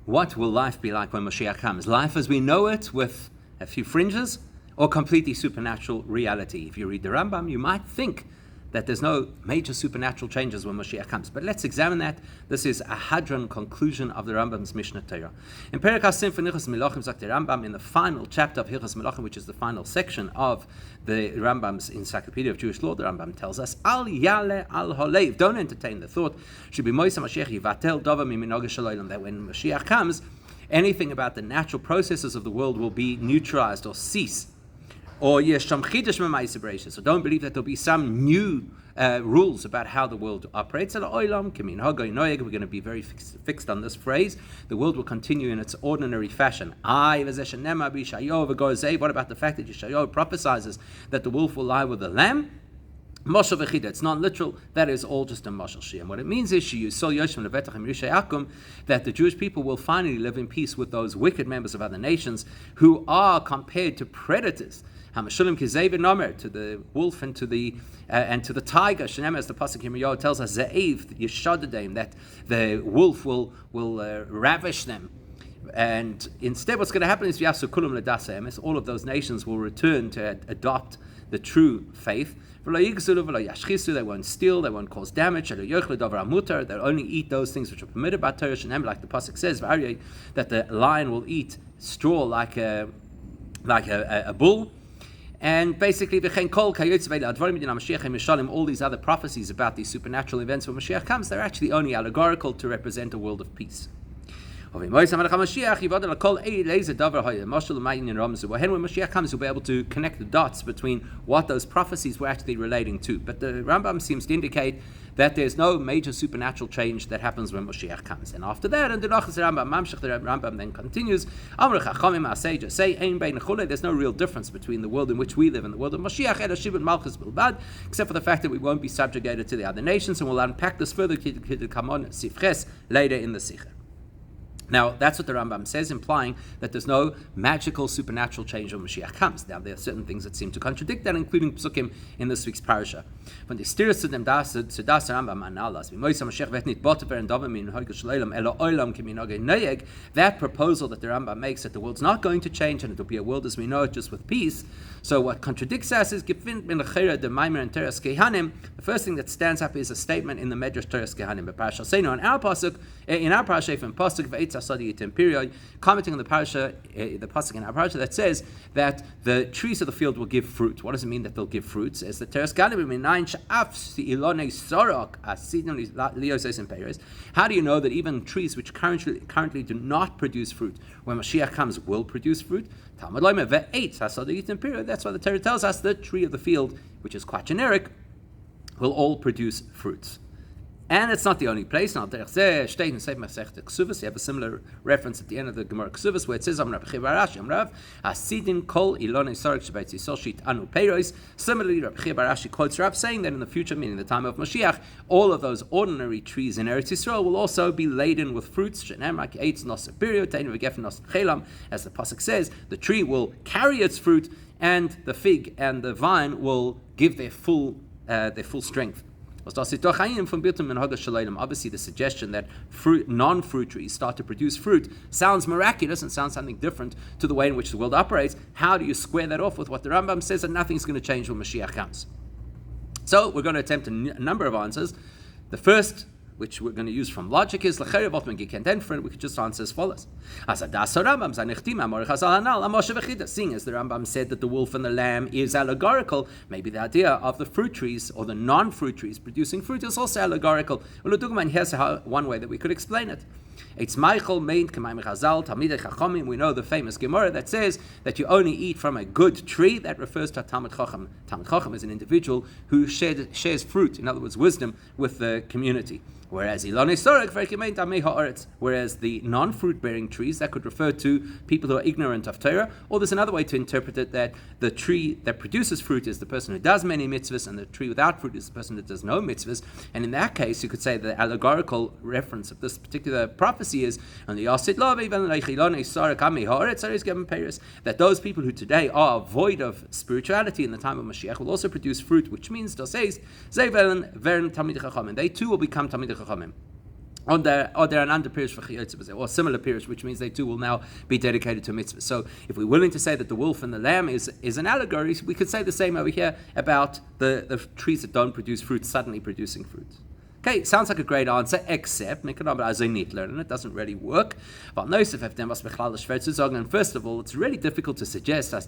What will life be like when Moshiach comes? Life as we know it with a few fringes, or completely supernatural reality? If you read the Rambam, you might think that there's no major supernatural changes when Moshiach comes. But let's examine that. This is a hadron conclusion of the Rambam's Mishnah Torah. In Perek HaSim for Hilchos Melachim, sagt the Rambam, in the final chapter of Hilchos Melachim, which is the final section of the Rambam's Encyclopedia of Jewish Law, the Rambam tells us, Al Yale Al Holev, don't entertain the thought, should be Moisa Mashiach Yivatel Dova Miminoga Shalolim, that when Mashiach comes, anything about the natural processes of the world will be neutralized or cease. Or so don't believe that there'll be some new rules about how the world operates. We're going to be very fixed on this phrase. The world will continue in its ordinary fashion. What about the fact that Yeshayahu prophesies that the wolf will lie with the lamb? It's not literal. That is all just a mashal shiyam. What it means is that the Jewish people will finally live in peace with those wicked members of other nations who are compared to predators. To the wolf and to the tiger. As the pasuk Yirmiyahu tells us, that the wolf will ravish them. And instead, what's going to happen is all of those nations will return to adopt the true faith. They won't steal, they won't cause damage. They'll only eat those things which are permitted by Torah. Like the pasuk says, that the lion will eat straw like a bull. And basically, all these other prophecies about these supernatural events when Mashiach comes, they're actually only allegorical to represent a world of peace. When Mashiach comes, you'll be able to connect the dots between what those prophecies were actually relating to. But the Rambam seems to indicate that there's no major supernatural change that happens when Moshiach comes. And after that, and the Rambam then continues, there's no real difference between the world in which we live and the world of Moshiach, except for the fact that we won't be subjugated to the other nations, and we'll unpack this further later in the Sikha. Now, that's what the Rambam says, implying that there's no magical supernatural change when Mashiach comes. Now, there are certain things that seem to contradict that, including psukim in this week's parasha. When they steer to them, that proposal that the Rambam makes, that the world's not going to change and it'll be a world as we know it, just with peace. So what contradicts us is the first thing that stands up is a statement in the Medrash Teres Kehanim. In our parasha, from pasuk commenting on the pasuk in our parasha that says that the trees of the field will give fruit. What does it mean that they'll give fruits? As the Teres Kehanim, how do you know that even trees which currently do not produce fruit, when Mashiach comes, will produce fruit? That's why the Torah tells us the tree of the field, which is quite generic, will all produce fruits. And it's not the only place. Now, you have a similar reference at the end of the Gemara Ksuvas where it says, Similarly, Rabbi Barashi quotes Rav saying that in the future, meaning the time of Moshiach, all of those ordinary trees in Eretz Yisrael will also be laden with fruits. As the pasuk says, the tree will carry its fruit, and the fig and the vine will give their full strength. Obviously, the suggestion that non-fruit trees start to produce fruit sounds miraculous and sounds something different to the way in which the world operates. How do you square that off with what the Rambam says that nothing's going to change when Mashiach comes? So we're going to attempt a number of answers. The first, which we're going to use from logic, is then for it, we could just answer as follows. Seeing as the Rambam said that the wolf and the lamb is allegorical, maybe the idea of the fruit trees or the non-fruit trees producing fruit is also allegorical. Here's one way that we could explain it. It's Michael main Kamaim Chazal Talmidei Chachamim. We know the famous Gemara that says that you only eat from a good tree. That refers to a Talmid Chacham. Talmid Chacham is an individual who shares fruit, in other words, wisdom, with the community. Whereas the non-fruit-bearing trees, that could refer to people who are ignorant of Torah, or there's another way to interpret it, that the tree that produces fruit is the person who does many mitzvahs, and the tree without fruit is the person that does no mitzvahs. And in that case, you could say the allegorical reference of this particular prophecy is that those people who today are void of spirituality in the time of Mashiach will also produce fruit, which means, they too will become Talmidei Chachamim. Or they're an under pirish for chiyotze, or similar pirish, which means they too will now be dedicated to mitzvah. So if we're willing to say that the wolf and the lamb is an allegory, we could say the same over here about the trees that don't produce fruit suddenly producing fruit. Okay, sounds like a great answer, except and it doesn't really work. And first of all, it's really difficult to suggest that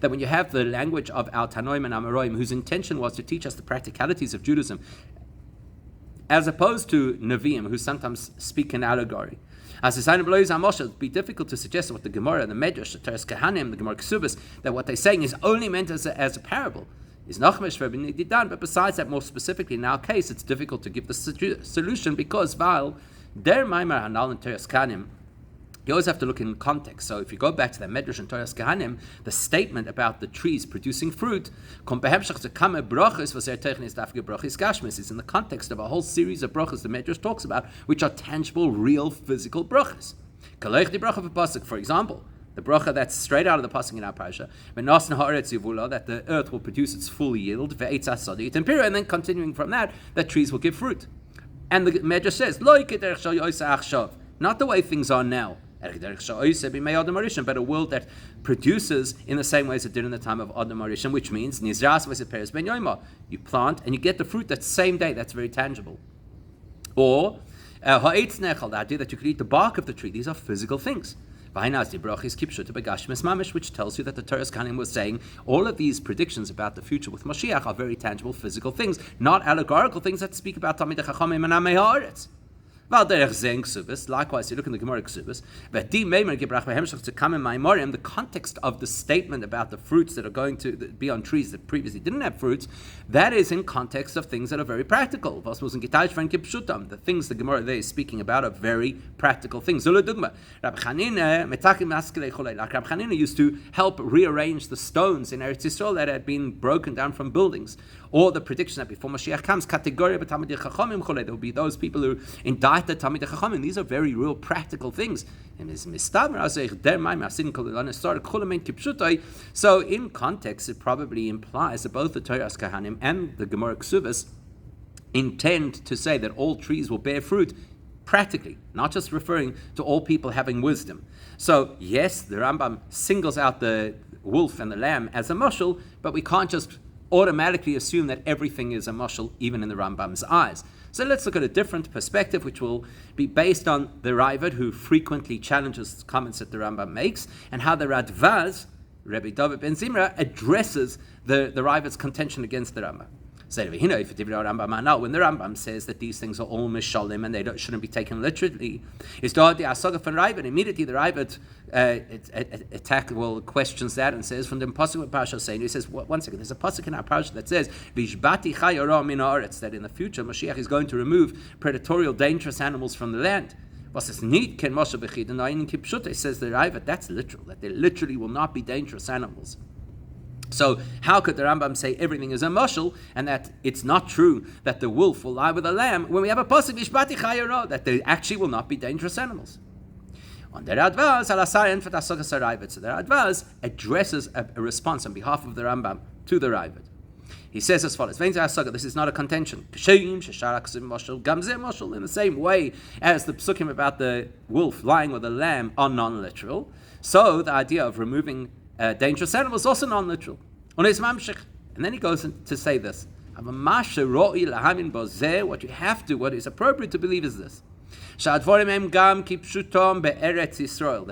when you have the language of our Tanoim and Amoraim, whose intention was to teach us the practicalities of Judaism, as opposed to Nevi'im, who sometimes speak in allegory. As it would be difficult to suggest what the Gemara, the Medrash, the Teres Kehanim, the Gemara Ksubas, that what they're saying is only meant as a parable. Is Nachmesh Rabbi, but besides that, more specifically in our case, it's difficult to give the solution because while der Maimar Hanal and Teres Kehanim, you always have to look in context. So if you go back to the Medrash and Teres Kehanim, the statement about the trees producing fruit, is in the context of a whole series of brachas the Medrash talks about, which are tangible, real, physical brachas. For example, the bracha that's straight out of the pasuk in our parasha, that the earth will produce its full yield, and then continuing from that trees will give fruit. And the Medrash says, not the way things are now, but a world that produces in the same way as it did in the time of Adam Arishon, which means you plant and you get the fruit that same day. That's very tangible. Or the idea that you could eat the bark of the tree. These are physical things. Which tells you that the Teres Kehanim was saying all of these predictions about the future with Moshiach are very tangible physical things, not allegorical things that speak about Talmidei Chachamim and Amei Haaretz. Likewise, you look in the Gemara Ksubas, the context of the statement about the fruits that are going to be on trees that previously didn't have fruits, that is in context of things that are very practical. The things the Gemara there is speaking about are very practical things. Rabbi Chanina used to help rearrange the stones in Eretz Yisrael that had been broken down from buildings. Or the prediction that before Moshiach comes, there will be those people who indict the Talmidei Chachamim. These are very real practical things. So in context, it probably implies that both the Teres Kehanim and the Gemara Ksubas intend to say that all trees will bear fruit practically, not just referring to all people having wisdom. So yes, the Rambam singles out the wolf and the lamb as a mashal, but we can't just automatically assume that everything is a mashal, even in the Rambam's eyes. So let's look at a different perspective, which will be based on the Raavad, who frequently challenges comments that the Rambam makes, and how the Radvaz, Rabbi David ben Zimra, addresses the Raavad's contention against the Rambam. So when the Rambam says that these things are all mishalim and they shouldn't be taken literally, immediately the Raavad questions that and says from the pasuk of Parashat saying, he says, one second, there's a pasuk in our parasha that says that in the future Moshiach is going to remove predatory, dangerous animals from the land. It says the Raavad, that's literal, that there literally will not be dangerous animals. So how could the Rambam say everything is a mashal and that it's not true that the wolf will lie with the lamb when we have a pasuk that there actually will not be dangerous animals? On the Radvaz, so the Radvaz addresses a response on behalf of the Rambam to the Raavad. He says as follows: this is not a contention. In the same way as the psukim about the wolf lying with the lamb are non-literal, so the idea of removing dangerous animals is also non-literal. And then he goes to say this: what is appropriate to believe is this. That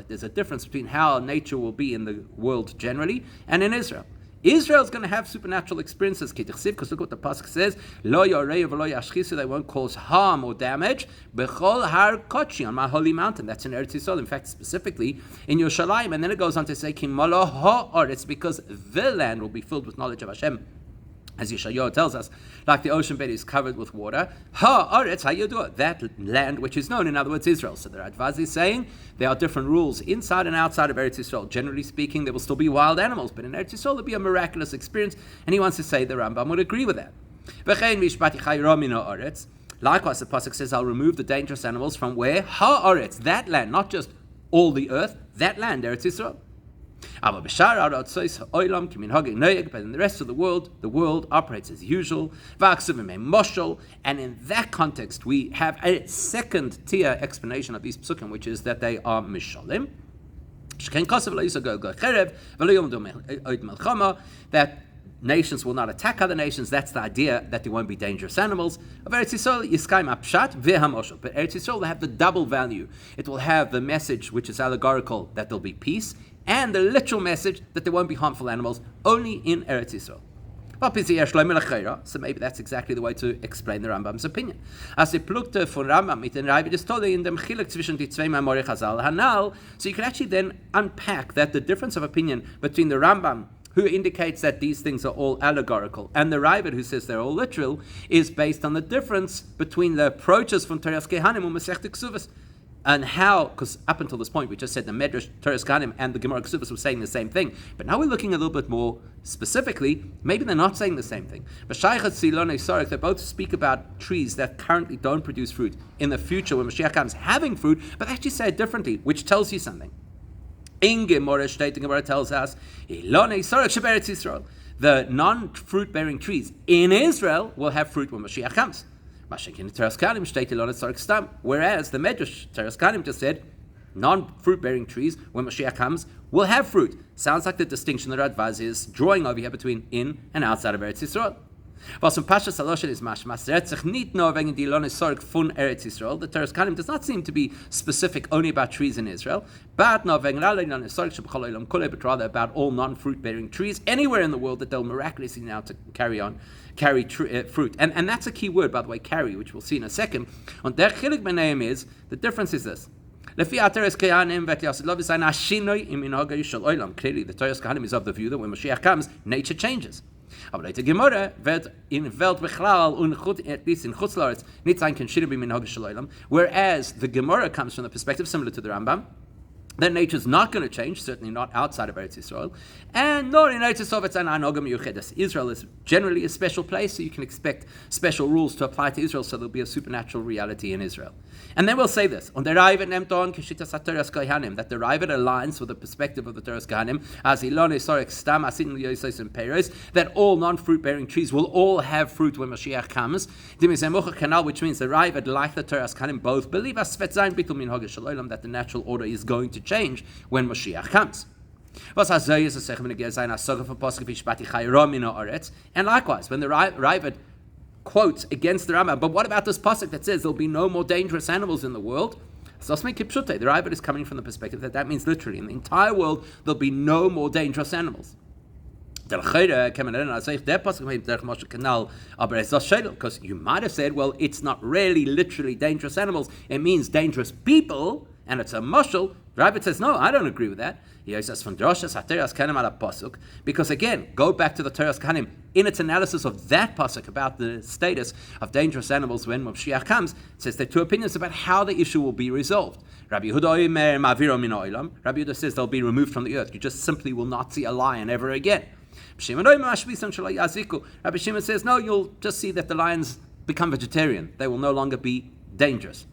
there's a difference between how nature will be in the world generally and in Israel. Israel is going to have supernatural experiences, because look what the pasuk says: they won't cause harm or damage b'chol har kochi, on my holy mountain. That's in Eretz Yisrael, in fact, specifically in Yerushalayim. And then it goes on to say, it's because the land will be filled with knowledge of Hashem. As Yeshayahu tells us, like the ocean bed is covered with water, that land which is known, in other words, Israel. So the Radvaz is saying there are different rules inside and outside of Eretz Yisrael. Generally speaking, there will still be wild animals, but in Eretz Yisrael there'll be a miraculous experience, and he wants to say the Rambam would agree with that. Likewise, the pasuk says, I'll remove the dangerous animals from where? Ha'aretz, that land, not just all the earth, that land, Eretz Yisrael. But in the rest of the world operates as usual. And in that context, we have a second tier explanation of these psukim, which is that they are mishalim. That nations will not attack other nations. That's the idea, that there won't be dangerous animals. But Eretz Yisrael will have the double value. It will have the message, which is allegorical, that there'll be peace, and the literal message that there won't be harmful animals, only in Eretz Yisrael. So maybe that's exactly the way to explain the Rambam's opinion. As plukte von Rambam mit den Rabbi des Tolle in dem Chelek zwischen die zwei Mamorei Chazal Hanal. So you can actually then unpack that the difference of opinion between the Rambam, who indicates that these things are all allegorical, and the Rabbi, who says they're all literal, is based on the difference between the approaches from Teras Kehanim and Masechta Ksuvas. And how, because up until this point we just said the Medrash, Teras Kehanim, and the Gemara Ksuvas were saying the same thing. But now we're looking a little bit more specifically, maybe they're not saying the same thing. They both speak about trees that currently don't produce fruit in the future when Moshiach comes having fruit, but they actually say it differently, which tells you something. In Gemara, the Gemara tells us, the non-fruit-bearing trees in Israel will have fruit when Moshiach comes. Whereas the Medrash Teras Kehanim just said, non-fruit-bearing trees, when Moshiach comes, will have fruit. Sounds like the distinction that Radvaz is drawing over here between in and outside of Eretz Yisrael. Was from Pasha Saloshen is mashmas sich nicht nur wegen die Lohne Sorg von Eretz Yisrael. The Teras Kehanim does not seem to be specific only about trees in Israel, but nur wegen alle Lohne Sorg shebchol olam kule, but rather about all non-fruit-bearing trees anywhere in the world that they'll miraculously now to carry fruit. And that's a key word, by the way, carry, which we'll see in a second. Und der Chilik b'neim is, the difference is this. Clearly, the Teras Kehanim is of the view that when Moshiach comes, nature changes. Aber later Gemara wird in Welt bechlal und at least in Chutzlaretz nicht sein kann shira b'minhag shel olam. Whereas the Gemara comes from the perspective similar to the Rambam, that nature's not going to change, certainly not outside of Eretz Yisrael, and nor in Eretz Yisrael it's an anogam yuchedes. Israel is generally a special place, so you can expect special rules to apply to Israel, so there'll be a supernatural reality in Israel. And then we'll say this, on the Raivet nemt on kishitas haTeras Kehanim, that the Raivet aligns with the perspective of the Teras Kehanim, as ilone sorek stam asin yosos and peros, that all non-fruit-bearing trees will all have fruit when Mashiach comes. Which means the Raivet, like the Teras Kehanim, both believe that the natural order is going to change when Moshiach comes. And likewise, when the Raivet quotes against the Rambam, but what about this pasuk that says there'll be no more dangerous animals in the world? The Raivet is coming from the perspective that means literally in the entire world there'll be no more dangerous animals. Because you might have said, well, it's not really literally dangerous animals, it means dangerous people, and it's a mashal. Rabbi says, no, I don't agree with that. He says, because again, go back to the Teras Kehanim in its analysis of that pasuk about the status of dangerous animals when Moshiach comes. It says there are two opinions about how the issue will be resolved. Rabbi Yehuda says they'll be removed from the earth. You just simply will not see a lion ever again. Rabbi Shimon says, no, you'll just see that the lions become vegetarian. They will no longer be dangerous.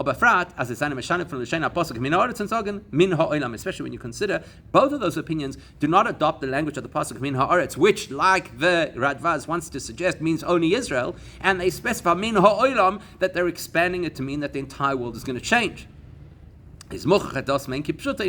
Especially when you consider both of those opinions do not adopt the language of the pasuk min haaretz, which, like the Radvaz wants to suggest, means only Israel, and they specify min ha'olam, that they're expanding it to mean that the entire world is going to change. In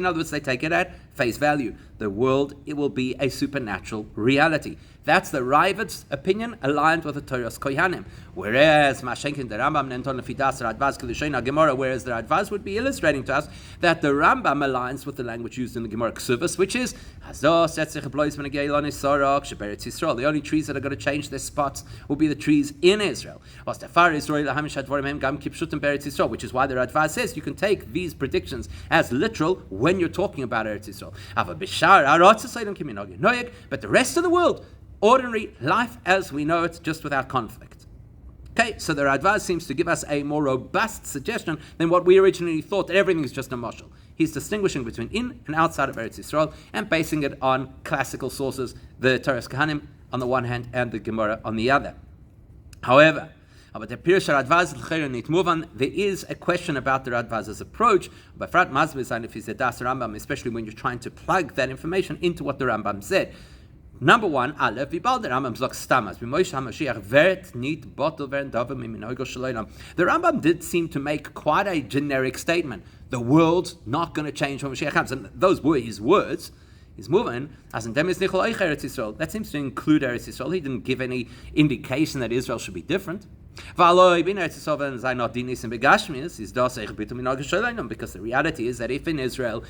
other words, they take it at face value. The world, it will be a supernatural reality. That's the Raivet's opinion, aligned with the Teras Kehanim. Whereas Mashenkin the Rambam Nenton Fidas Radvaz Kilushaina Gemara, whereas the Radvaz would be illustrating to us that the Rambam aligns with the language used in the Gemara Ksuvas, which is the only trees that are going to change their spots will be the trees in Israel. Which is why the Radvaz says you can take these predictions as literal when you're talking about Eretz Yisrael. But the rest of the world, ordinary life as we know it, just without conflict. Okay, so the Radvaz seems to give us a more robust suggestion than what we originally thought, that everything is just a mashal. He's distinguishing between in and outside of Eretz Yisrael and basing it on classical sources, the Teras Kehanim on the one hand and the Gemara on the other. However, Aber der Pirush Radvaz l'chayra nit muvan. There is a question about the Radvaz's approach, but Frat Mazbe sein if he said das Rambam, especially when you're trying to plug that information into what the Rambam said. Number one, Aleph, v'bal the Rambam zok stamas. B'moish HaMashiach vert nit botel veren davar miminogo shalolam. The Rambam did seem to make quite a generic statement. The world's not going to change when Mashiach comes. And those were his words. He's moving, as in Demis Nichol Eich Eretz Yisrael. That seems to include Eretz Yisrael. He didn't give any indication that Israel should be different. Because the reality is that if in Israel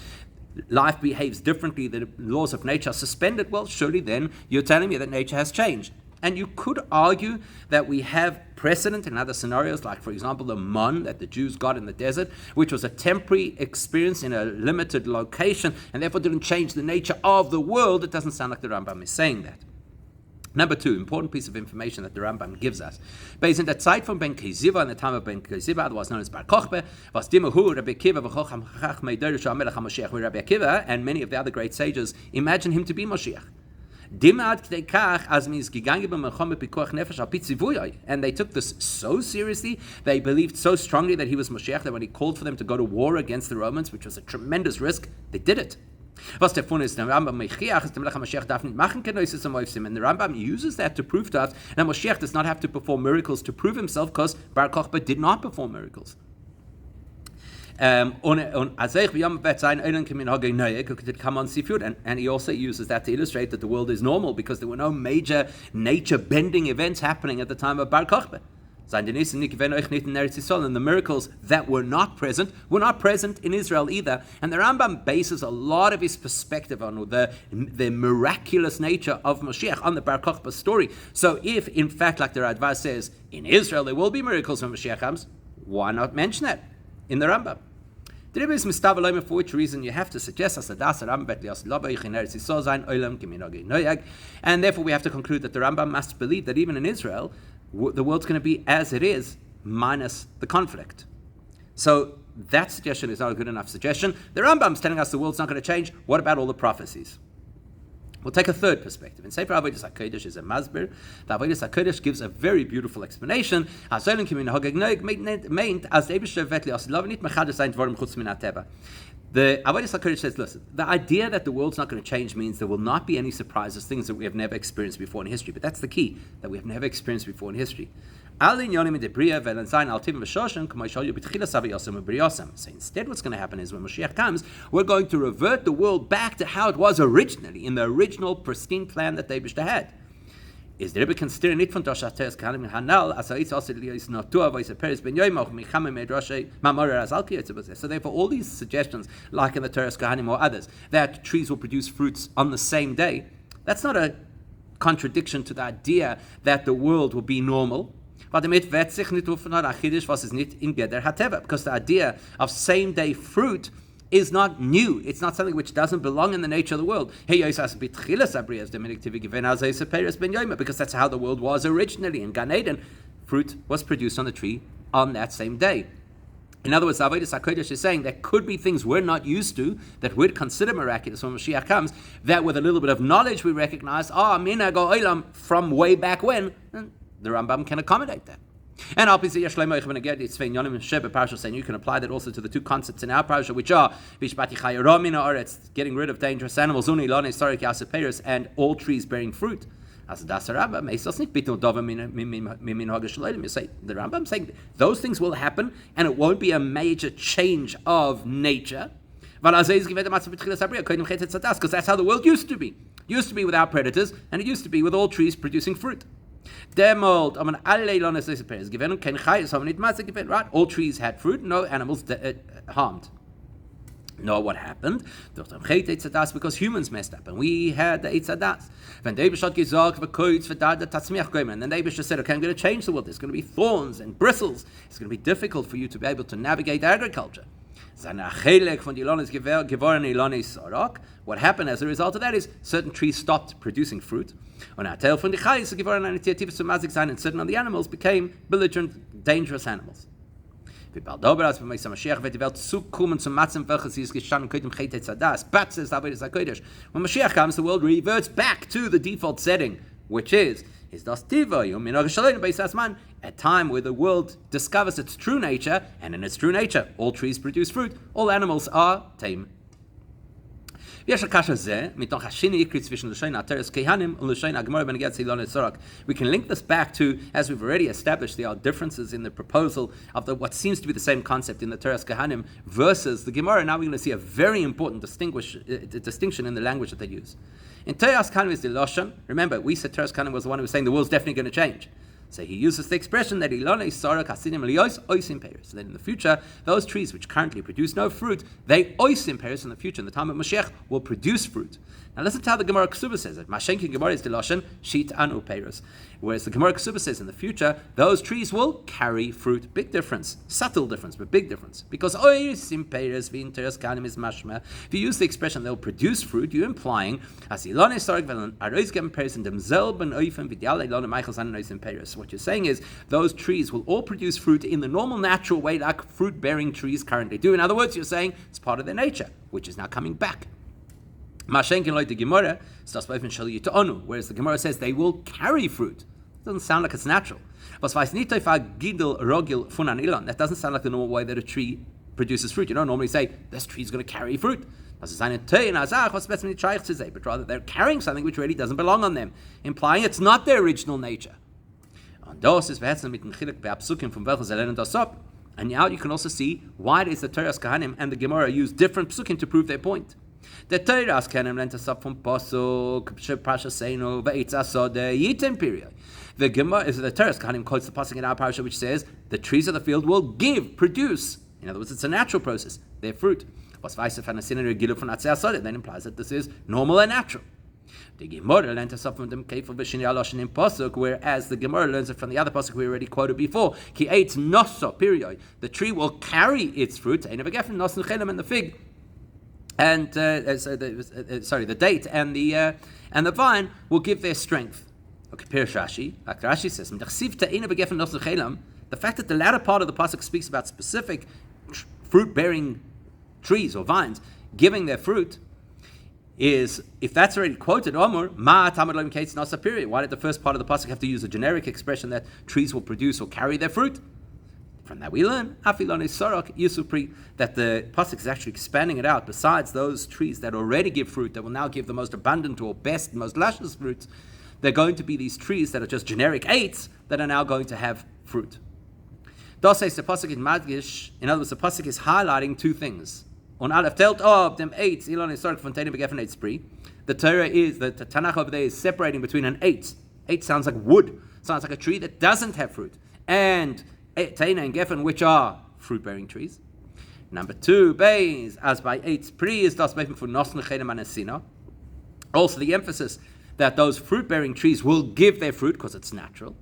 life behaves differently, the laws of nature are suspended, well, surely then you're telling me that nature has changed. And you could argue that we have precedent in other scenarios, like, for example, the man that the Jews got in the desert, which was a temporary experience in a limited location, and therefore didn't change the nature of the world. It doesn't sound like the Rambam is saying that. Number two, important piece of information that the Rambam gives us. Based in the Zeit von Ben Kiziva, in the time of Ben Kiziva, that was known as Bar Kochba, was Dimahu, Rabbi Akiva, V'chocham Chachmei Derish HaMelech HaMashiach, Rabbi Akiva, and many of the other great sages imagine him to be Moshiach. And they took this so seriously, they believed so strongly that he was Moshiach, that when he called for them to go to war against the Romans, which was a tremendous risk, they did it. And the Rambam uses that to prove to us that Moshiach does not have to perform miracles to prove himself, because Bar Kochba did not perform miracles. And he also uses that to illustrate that the world is normal, because there were no major nature-bending events happening at the time of Bar Kochba. And the miracles that were not present in Israel either. And the Rambam bases a lot of his perspective on the miraculous nature of Moshiach, on the Bar Kochba story. So if, in fact, like the Radva says, in Israel there will be miracles when Moshiach comes, why not mention that in the Rambam? The Rebbe is mistav, for which reason you have to suggest as das Rambam bet lias labayich in Eretz Yisrael zayin olam k'minhagei noyag, and therefore we have to conclude that the Rambam must believe that even in Israel the world's going to be as it is, minus the conflict. So that suggestion is not a good enough suggestion. The Rambam's telling us the world's not going to change. What about all the prophecies? We'll take a third perspective. In Sefer Avodas HaKodesh is a masbir. The Avodas HaKodesh gives a very beautiful explanation. The Avodas HaKodesh says, listen, the idea that the world's not going to change means there will not be any surprises, things that we have never experienced before in history. But that's the key, that we have never experienced before in history. So instead what's going to happen is when Moshiach comes, we're going to revert the world back to how it was originally, in the original pristine plan that the Eibishter had. Is the Rebbe considering it from Tosh HaTeres Kahanim Hanal as it's also Lios Notua Voice Peres Ben Yoimach Michamim Medrashe Mamora Azalki. So therefore all these suggestions, like in the Teres Kahanim or others, that trees will produce fruits on the same day, that's not a contradiction to the idea that the world will be normal. Because the idea of same-day fruit is not new. It's not something which doesn't belong in the nature of the world. Because that's how the world was originally. In Gan Eden, fruit was produced on the tree on that same day. In other words, the Avodas HaKodesh is saying there could be things we're not used to that we'd consider miraculous when Mashiach comes, that with a little bit of knowledge we recognize, minhag ha'olam from way back when. The Rambam can accommodate that. And obviously, you can apply that also to the two concepts in our parasha, which are getting rid of dangerous animals, and all trees bearing fruit. You say, the Rambam saying those things will happen, and it won't be a major change of nature. Because that's how the world used to be. It used to be without predators, and it used to be with all trees producing fruit. Right? All trees had fruit, no animals harmed. No, what happened? Because humans messed up, and we had the Eitzadas. And then the Eibishter said, okay, I'm going to change the world. There's going to be thorns and bristles. It's going to be difficult for you to be able to navigate agriculture. What happened as a result of that is certain trees stopped producing fruit. And certain of the animals became belligerent, dangerous animals. When Mashiach comes, the world reverts back to the default setting, which is das tiva a time where the world discovers its true nature, and in its true nature, all trees produce fruit, all animals are tame. We can link this back to, as we've already established, there are differences in the proposal of what seems to be the same concept in the Teres Kehanim versus the Gemara. Now we're going to see a very important distinction in the language that they use. In Teres Kehanim is the Lashon. Remember, we said Teres Kehanim was the one who was saying the world's definitely going to change. So he uses the expression that so then in the future, those trees which currently produce no fruit, they oisim peris in the future, in the time of Moshiach, will produce fruit. Now listen to how the Gemara Ksuba says it. Mashenki Gemara is Diloshan, Shit Anu Peris. Whereas the Gemara Ksuba says in the future, those trees will carry fruit. Big difference. Subtle difference, but big difference. Because oisim peris v'interes kanim is mashma. If you use the expression they'll produce fruit, you're implying as ilone sarg v'lan arois gem peris in demzel ben oifen v'dial ilone meichel san oisim peris. What you're saying is those trees will all produce fruit in the normal, natural way like fruit-bearing trees currently do. In other words, you're saying it's part of their nature, which is now coming back. Whereas the Gemara says they will carry fruit. It doesn't sound like it's natural. That doesn't sound like the normal way that a tree produces fruit. You don't normally say, this tree is going to carry fruit. But rather they're carrying something which really doesn't belong on them, implying it's not their original nature. And now you can also see why it is the Teres Kehanim and the Gemara use different psukim to prove their point. The Teres Kehanim lent us up from pasuk Pashaseinu ve'etzasod yitin period. The Gemara is the Teres Kehanim quotes the pasuk in our parasha which says the trees of the field will produce. In other words, it's a natural process. Their fruit. Then implies that this is normal and natural. The Gemara learns us from them in pasuk, whereas the Gemara learns it from the other pasuk we already quoted before. Ki eitz noso period. The tree will carry its fruit. And the fig, and the date and the vine will give their strength. Okay, Pirish Rashi, like Rashi says, the fact that the latter part of the pasuk speaks about specific fruit-bearing trees or vines giving their fruit. Is, if that's already quoted, Omur, Ma Tamad Loim Kates Nasa period. Why did the first part of the pasuk have to use a generic expression that trees will produce or carry their fruit? From that we learn, Afilone Sorok Yusupri, that the pasuk is actually expanding it out. Besides those trees that already give fruit, that will now give the most abundant or best, most luscious fruits, they're going to be these trees that are just generic eights that are now going to have fruit. Das says the pasuk in Madgish, in other words, the pasuk is highlighting two things. On Aleph telt of them eight, Elon historic fontaine begeffen eight spree. The Torah is the Tanakh over there is separating between an eight. Eight sounds like wood, sounds like a tree that doesn't have fruit, and Taina and Geffen, which are fruit-bearing trees. Number two, Beis, as by eight spree is das befen for nosn chedem anesina. Also, the emphasis that those fruit-bearing trees will give their fruit because it's natural.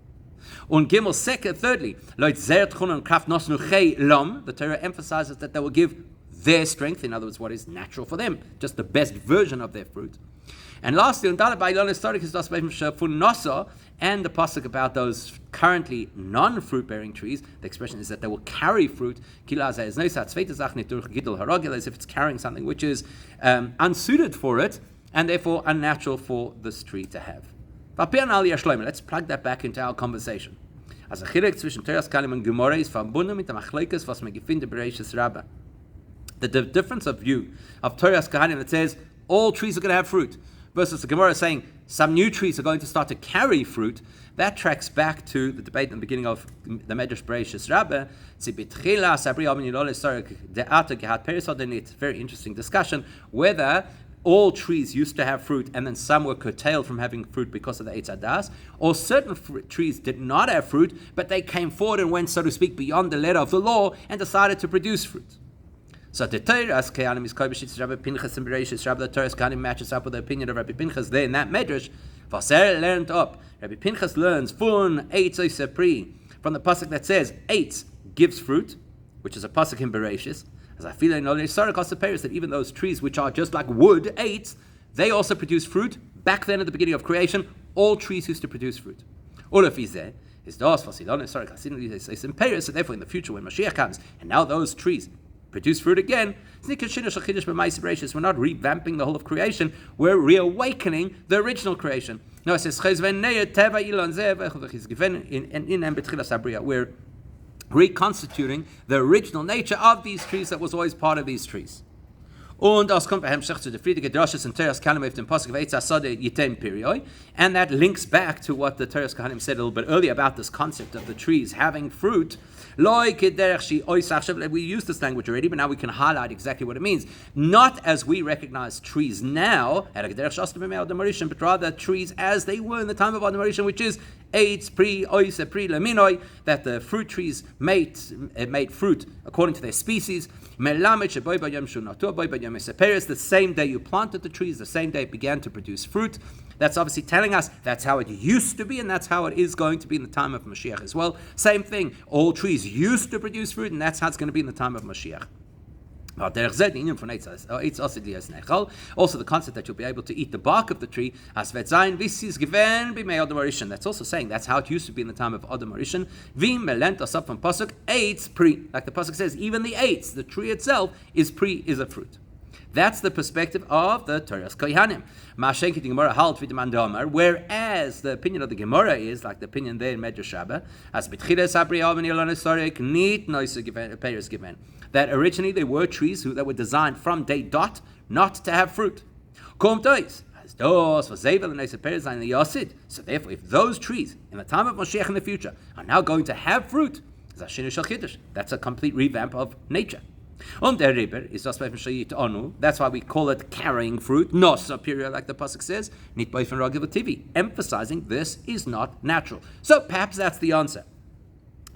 Und Gimel Seke, thirdly, Leut zert chun und kraft nosnu chei lom. The Torah emphasizes that they will give their strength, in other words, what is natural for them, just the best version of their fruit. And lastly, and the pasuk about those currently non-fruit-bearing trees, the expression is that they will carry fruit, as if it's carrying something which is unsuited for it, and therefore unnatural for this tree to have. Let's plug that back into our conversation. As a Chelek zwischen Teres Kehanim and Gemara is verbunden mit der Machlekes, was man gefindt in Bereshis Rabbah. The difference of view of Teres Kehanim that says all trees are going to have fruit, versus the Gemara saying some new trees are going to start to carry fruit, that tracks back to the debate in the beginning of the Medrash Bereshis Rabbah. Very interesting discussion whether all trees used to have fruit and then some were curtailed from having fruit because of the Eitz Hadas, or certain trees did not have fruit, but they came forward and went, so to speak, beyond the letter of the law and decided to produce fruit. So the Teres Kehanim is Koibeshitz Rabbi Pinchas and Bereshis Rabbi. The Teres Kehanim matches up with the opinion of Rabbi Pinchas there in that Medrash. Vaser learned up. Rabbi Pinchas learns Fun Eitz Oisepri from the pasuk that says Eitz gives fruit, which is a pasuk in Bereshis. As I feel in that even those trees which are just like wood, eights, they also produce fruit. Back then at the beginning of creation, all trees used to produce fruit. All of these there is das fasilon historic is in Paris, so therefore in the future when Moshiach comes, and now those trees produce fruit again, we're not revamping the whole of creation, we're reawakening the original creation. No, it says, we're reconstituting the original nature of these trees that was always part of these trees. Und das kommt bei Hemshech zu der friedige Droshes and Teras Kahanim auf dem Pasuk of Eitz Asade Yitem Perioi, and that links back to what the Teras Kahanim said a little bit earlier about this concept of the trees having fruit. We used this language already, but now we can highlight exactly what it means. Not as we recognize trees now, but rather trees as they were in the time of Adam Rishon, which is eitz, pri, oise, pri, leminoi, that the fruit trees made fruit according to their species. The same day you planted the trees, the same day it began to produce fruit. That's obviously telling us that's how it used to be, and that's how it is going to be in the time of Moshiach as well. Same thing, all trees used to produce fruit, and that's how it's going to be in the time of Moshiach. Also, the concept that you'll be able to eat the bark of the tree, that's also saying that's how it used to be in the time of Adam Rishon. Like the pasuk says, even the eitz, the tree itself, is a fruit. That's the perspective of the Toras Kohanim. Whereas the opinion of the Gemara is, like the opinion there in Medrash Rabbah, that originally there were trees that were designed from day dot not to have fruit. So therefore, if those trees in the time of Moshiach in the future are now going to have fruit, that's a complete revamp of nature. That's why we call it carrying fruit, not superior, like the pasuk says, emphasizing this is not natural. So perhaps that's the answer.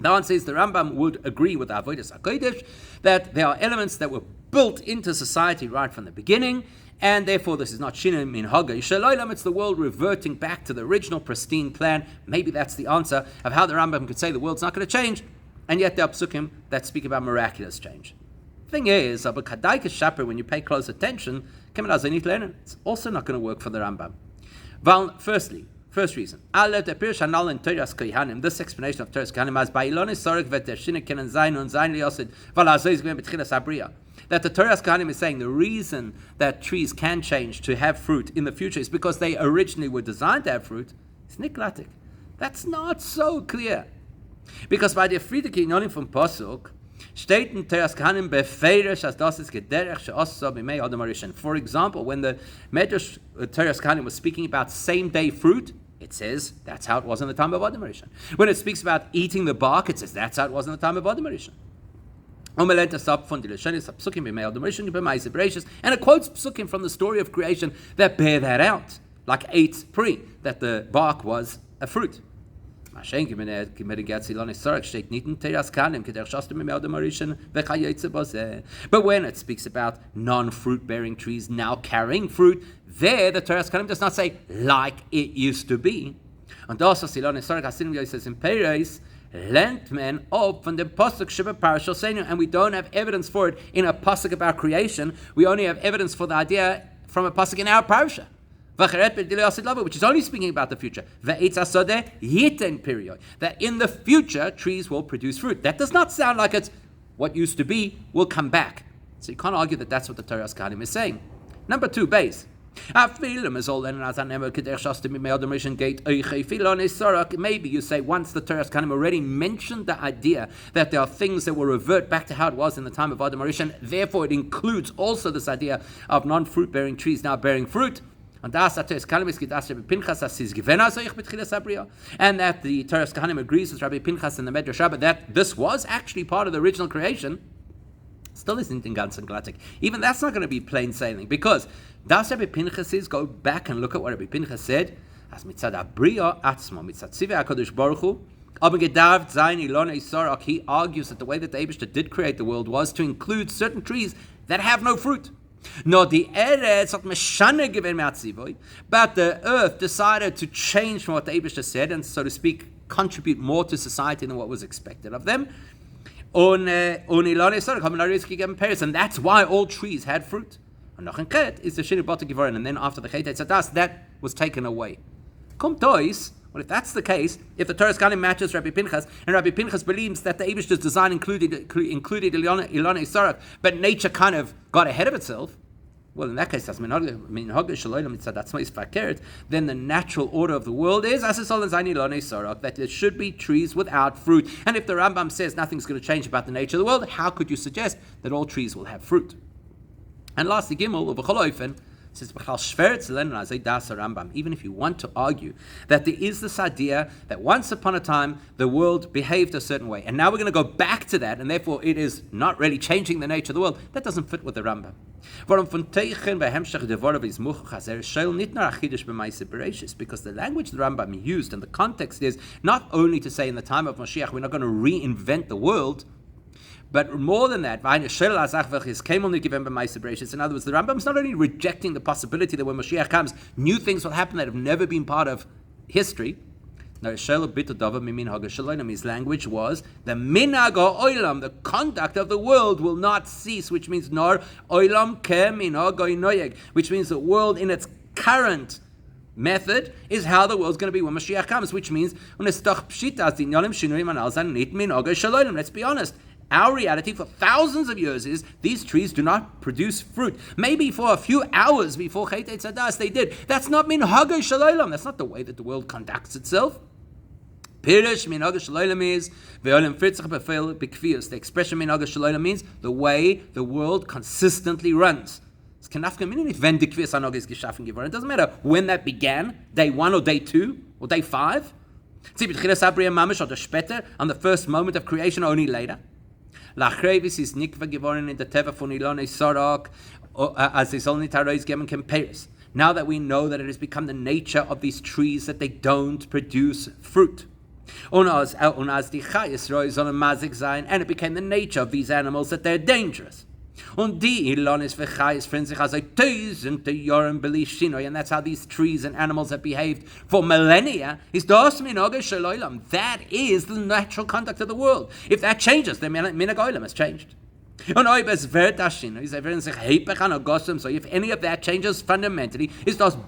The answer is the Rambam would agree with Avodas HaKodesh that there are elements that were built into society right from the beginning, and therefore this is not Shinem min Haga Yishalaylam, it's the world reverting back to the original pristine plan. Maybe that's the answer of how the Rambam could say the world's not going to change, and yet there are psukim that speak about miraculous change. Thing is, when you pay close attention, it's also not going to work for the Rambam. First reason, this explanation of Teras Kohanim that the Teras Kohanim is saying the reason that trees can change to have fruit in the future is because they originally were designed to have fruit. It's niklatik. That's not so clear. Because by the Friedrich Yonim from Pasuk, steht in Teras Kohanim befeirish as das ist gederech she'asa b'mei Adam Rishon. For example, when the Medrash Teras Kohanim was speaking about same-day fruit, it says that's how it was in the time of Adam Rishon. When it speaks about eating the bark, it says that's how it was in the time of Adam Rishon. And it quotes psukim from the story of creation that bear that out, like eitz pri, that the bark was a fruit. But when it speaks about non-fruit bearing trees now carrying fruit, there the Teras Kohanim does not say like it used to be. And also Silon Historic Hasim says in Peres, lent men up from the pasuk Sheba Parashal Seinu, and we don't have evidence for it in a pasuk about creation. We only have evidence for the idea from a pasuk in our parasha, which is only speaking about the future. That in the future trees will produce fruit. That does not sound like it's what used to be will come back. So you can't argue that that's what the Teras Kohanim is saying. Number two, base. Maybe you say once the Teras Kohanim already mentioned the idea that there are things that will revert back to how it was in the time of Adam Rishon, therefore it includes also this idea of non-fruit bearing trees now bearing fruit. And that the Teras Kohanim agrees with Rabbi Pinchas in the Medrash Rabbah that this was actually part of the original creation. Still isn't in ganz and glatik. Even that's not going to be plain sailing, because das Rabbi Pinchas is, go back and look at what Rabbi Pinchas said, as mitzad abriya atzmo, mitzad tzivei HaKadosh Baruch Hu, aber gedarft sein ilonei sorach, he argues that the way that the Eibishter did create the world was to include certain trees that have no fruit. No, the eretz hat meshane given me'atzivoy, but the earth decided to change from what the Eibishter said, and so to speak, contribute more to society than what was expected of them. And that's why all trees had fruit. And then after the Chet Etzadas, that was taken away. Well, if that's the case, if the Teras Kohanim matches Rabbi Pinchas, and Rabbi Pinchas believes that the Eibishter's design included Ilonei Sarach, but nature kind of got ahead of itself, Well, in that case, then the natural order of the world is that there should be trees without fruit. And if the Rambam says nothing's going to change about the nature of the world, how could you suggest that all trees will have fruit? And lastly, Gimel, says, even if you want to argue that there is this idea that once upon a time the world behaved a certain way, and now we're going to go back to that, and therefore it is not really changing the nature of the world, that doesn't fit with the Rambam. Because the language the Rambam used and the context is not only to say in the time of Moshiach we're not going to reinvent the world, but more than that, in other words, the Rambam is not only rejecting the possibility that when Moshiach comes, new things will happen that have never been part of history. No, his language was the minhag ha'olam, the conduct of the world will not cease, which means nor olam ke minhag ha'noyeg, which means the world in its current method is how the world's going to be when Mashiach comes, which means let's be honest. Our reality for thousands of years is these trees do not produce fruit. Maybe for a few hours before Chet Eitzadas they did. That's not minhag shalolam. That's not the way that the world conducts itself. Pirish minhag shalolam is ve'olam fritzach befeil b'kfiyos. The expression minhag shalolam means the way the world consistently runs. It doesn't matter when that began, day 1 or day 2 or day 5. On the first moment of creation or only later. Lachrevis is nikva geworden in the teva von Ilone Sorok, as is only tarois gemen compares. Now that we know that it has become the nature of these trees that they don't produce fruit. And it became the nature of these animals that they're dangerous. And that's how these trees and animals have behaved for millennia. That is the natural conduct of the world. If that changes, then minhag ha'olam has changed. So if any of that changes fundamentally, it's just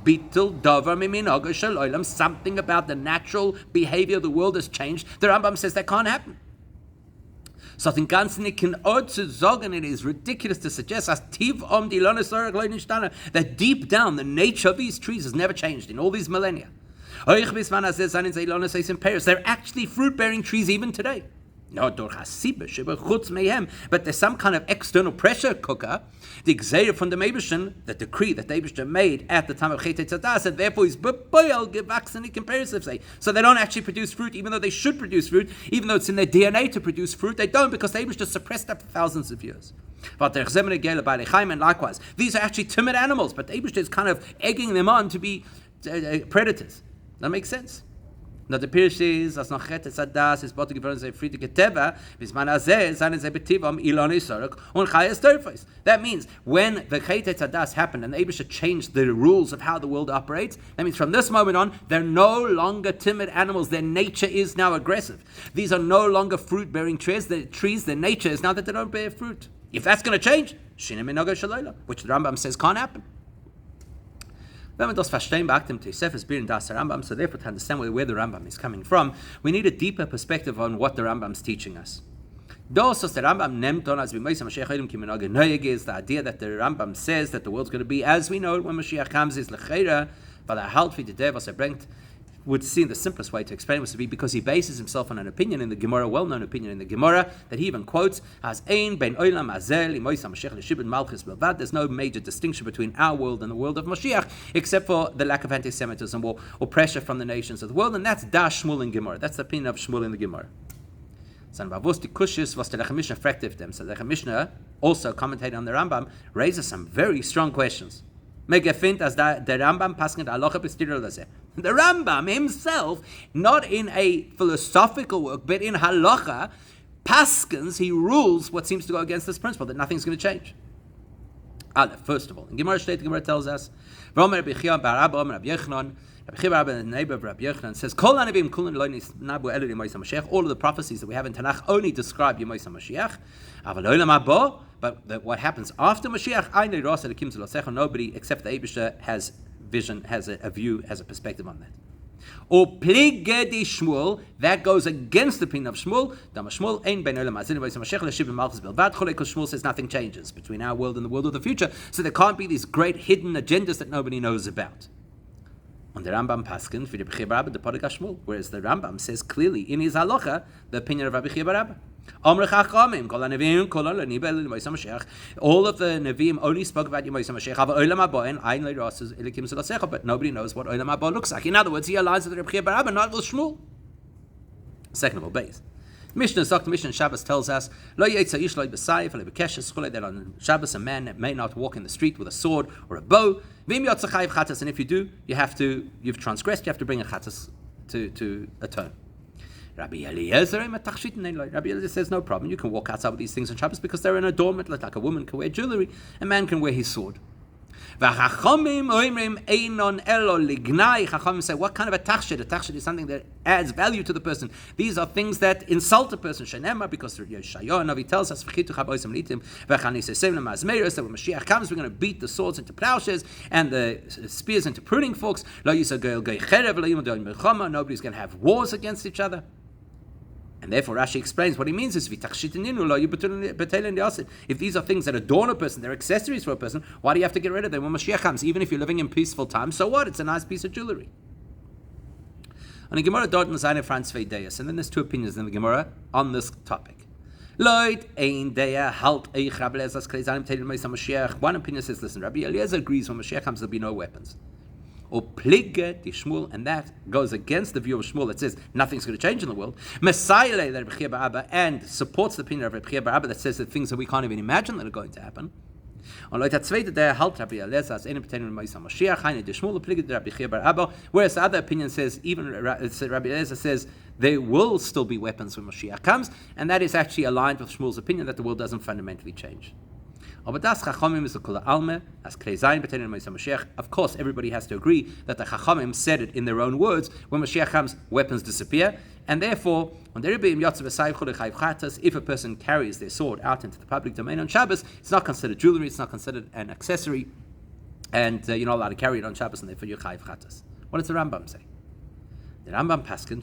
something about the natural behavior of the world has changed. The Rambam says that can't happen. So den ganzen ich can also sagen, it is ridiculous to suggest that deep down the nature of these trees has never changed in all these millennia. They're actually fruit-bearing trees even today. But there's some kind of external pressure cooker, the Gzeir from the Meibushin, the decree that the Meibushin made at the time of Chet Eitzadas, and therefore is gewachsen comparative say. So they don't actually produce fruit, even though they should produce fruit, even though it's in their DNA to produce fruit, they don't because the Meibushin suppressed that for thousands of years. And likewise, these are actually timid animals, but the Meibushin is kind of egging them on to be predators. That makes sense. Now the Pirish is as noch Chet Eitzadas is bot geworden sei friedliche Teva bis man azeh seinen sei betivam iloni sorok und chayes terfos. That means when the Chet Eitzadas happened and the Eibusha changed the rules of how the world operates, that means from this moment on they're no longer timid animals. Their nature is now aggressive. These are no longer fruit-bearing trees. Their nature is now that they don't bear fruit. If that's going to change, shinem minhag shalolam, which the Rambam says can't happen. Wenn wir das verstehen, beachten Tosefes Birin das Rambam, so therefore to understand where the Rambam is coming from, we need a deeper perspective on what the Rambam is teaching us. Das, was the Rambam nimmt on as we Moshiach Mashiach ki minhag ha'noyeg is the idea that the Rambam says that the world's going to be as we know it when Mashiach comes is lechera, but der halt wie the der was bringt would seem the simplest way to explain it would be because he bases himself on an opinion in the Gemara, well-known opinion in the Gemara, that he even quotes as ein ben olam azel imoisam Mashiach l'shibud malchus belvad. There's no major distinction between our world and the world of Moshiach, except for the lack of anti-Semitism or pressure from the nations of the world, and that's da Shmuel in Gemara. That's the opinion of Shmuel in the Gemara. So the Lechem Mishnah fractive them. So the Lechem Mishnah, also commentating on the Rambam, raises some very strong questions. The Rambam himself, not in a philosophical work, but in halacha, paskins, he rules what seems to go against this principle, that nothing's going to change. First of all, in Gemara Shteit, Gemara tells us, Rabbi, the neighbor of Rabbi Yochanan, says, all of the prophecies that we have in Tanakh only describe Yemais HaMashiach. But what happens after Mashiach, nobody except the Eibusha has vision, has a view, has a perspective on that. Or pligedi Shmuel, that goes against the opinion of Shmuel. Because Shmuel says nothing changes between our world and the world of the future, so there can't be these great hidden agendas that nobody knows about. On the Rambam Paskin, whereas the Rambam says clearly in his halacha the opinion of Rabbi Chia bar Abba. All of the Nevi'im only spoke about Yemais HaMashiach, but nobody knows what Olam Haba looks like. In other words, he aligns with Rabbi Chia bar Abba, not with Shmuel. Second of all, base. Mishnah Shabbos tells us that on Shabbos a man may not walk in the street with a sword or a bow. And if you do, you've transgressed. You have to bring a chatas to atone. Rabbi Eliezer says no problem. You can walk outside with these things on Shabbos because they're an adornment, like a woman can wear jewelry, a man can wear his sword. Chachamim say, what kind of a tachshit? A tachshit is something that adds value to the person. These are things that insult a person. Shenema, because Yeshayahu Navi tells us that when Moshiach comes, we're going to beat the swords into plowshares and the spears into pruning forks. Nobody's going to have wars against each other. And therefore Rashi explains what he means is if these are things that adorn a person, they're accessories for a person, why do you have to get rid of them when Moshiach comes? Even if you're living in peaceful times, so what? It's a nice piece of jewelry. And the Gemara dort in Zayin Franz Veideus, and then there's two opinions in the Gemara on this topic. One opinion says, listen, Rabbi Eliezer agrees when Moshiach comes there'll be no weapons. Or pligge di Shmuel, and that goes against the view of Shmuel that says nothing's going to change in the world. Mesayle that Rabbi Chia bar Abba, and supports the opinion of Rabbi Chia bar Abba that says that things that we can't even imagine that are going to happen. Whereas the other opinion says, even Rabbi Eliezer says there will still be weapons when Moshiach comes, and that is actually aligned with Shmuel's opinion that the world doesn't fundamentally change. Of course, everybody has to agree that the Chachamim said it in their own words. When Moshiach comes, weapons disappear. And therefore, if a person carries their sword out into the public domain on Shabbos, it's not considered jewelry, it's not considered an accessory, and you're not allowed to carry it on Shabbos, and therefore you're chayiv chatas. What does the Rambam say? The Rambam paskin,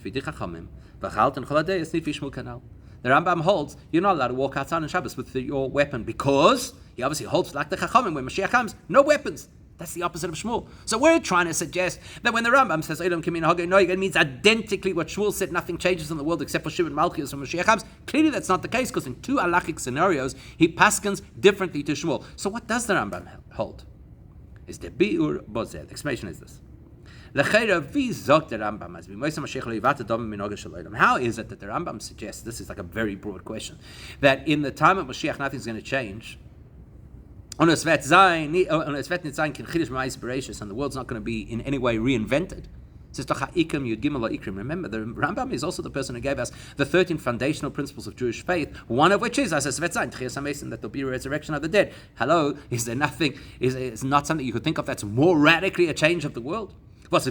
the Rambam holds you're not allowed to walk outside on Shabbos with your weapon because he obviously holds like the Chachamim when Mashiach comes, no weapons. That's the opposite of Shmuel. So we're trying to suggest that when the Rambam says Olam Kamin Hagei Noig, it means identically what Shmuel said, nothing changes in the world except for Shiv and Malchus when Mashiach comes. Clearly that's not the case because in two halachic scenarios he paskins differently to Shmuel. So what does the Rambam hold? Is the Biur Bozeh. The explanation is this. How is it that the Rambam suggests, this is like a very broad question, that in the time of Moshiach nothing's going to change, and the world's not going to be in any way reinvented? Remember, the Rambam is also the person who gave us the 13 foundational principles of Jewish faith, one of which is that there'll be a resurrection of the dead. Hello, is there nothing, is not something you could think of that's more radically a change of the world? It's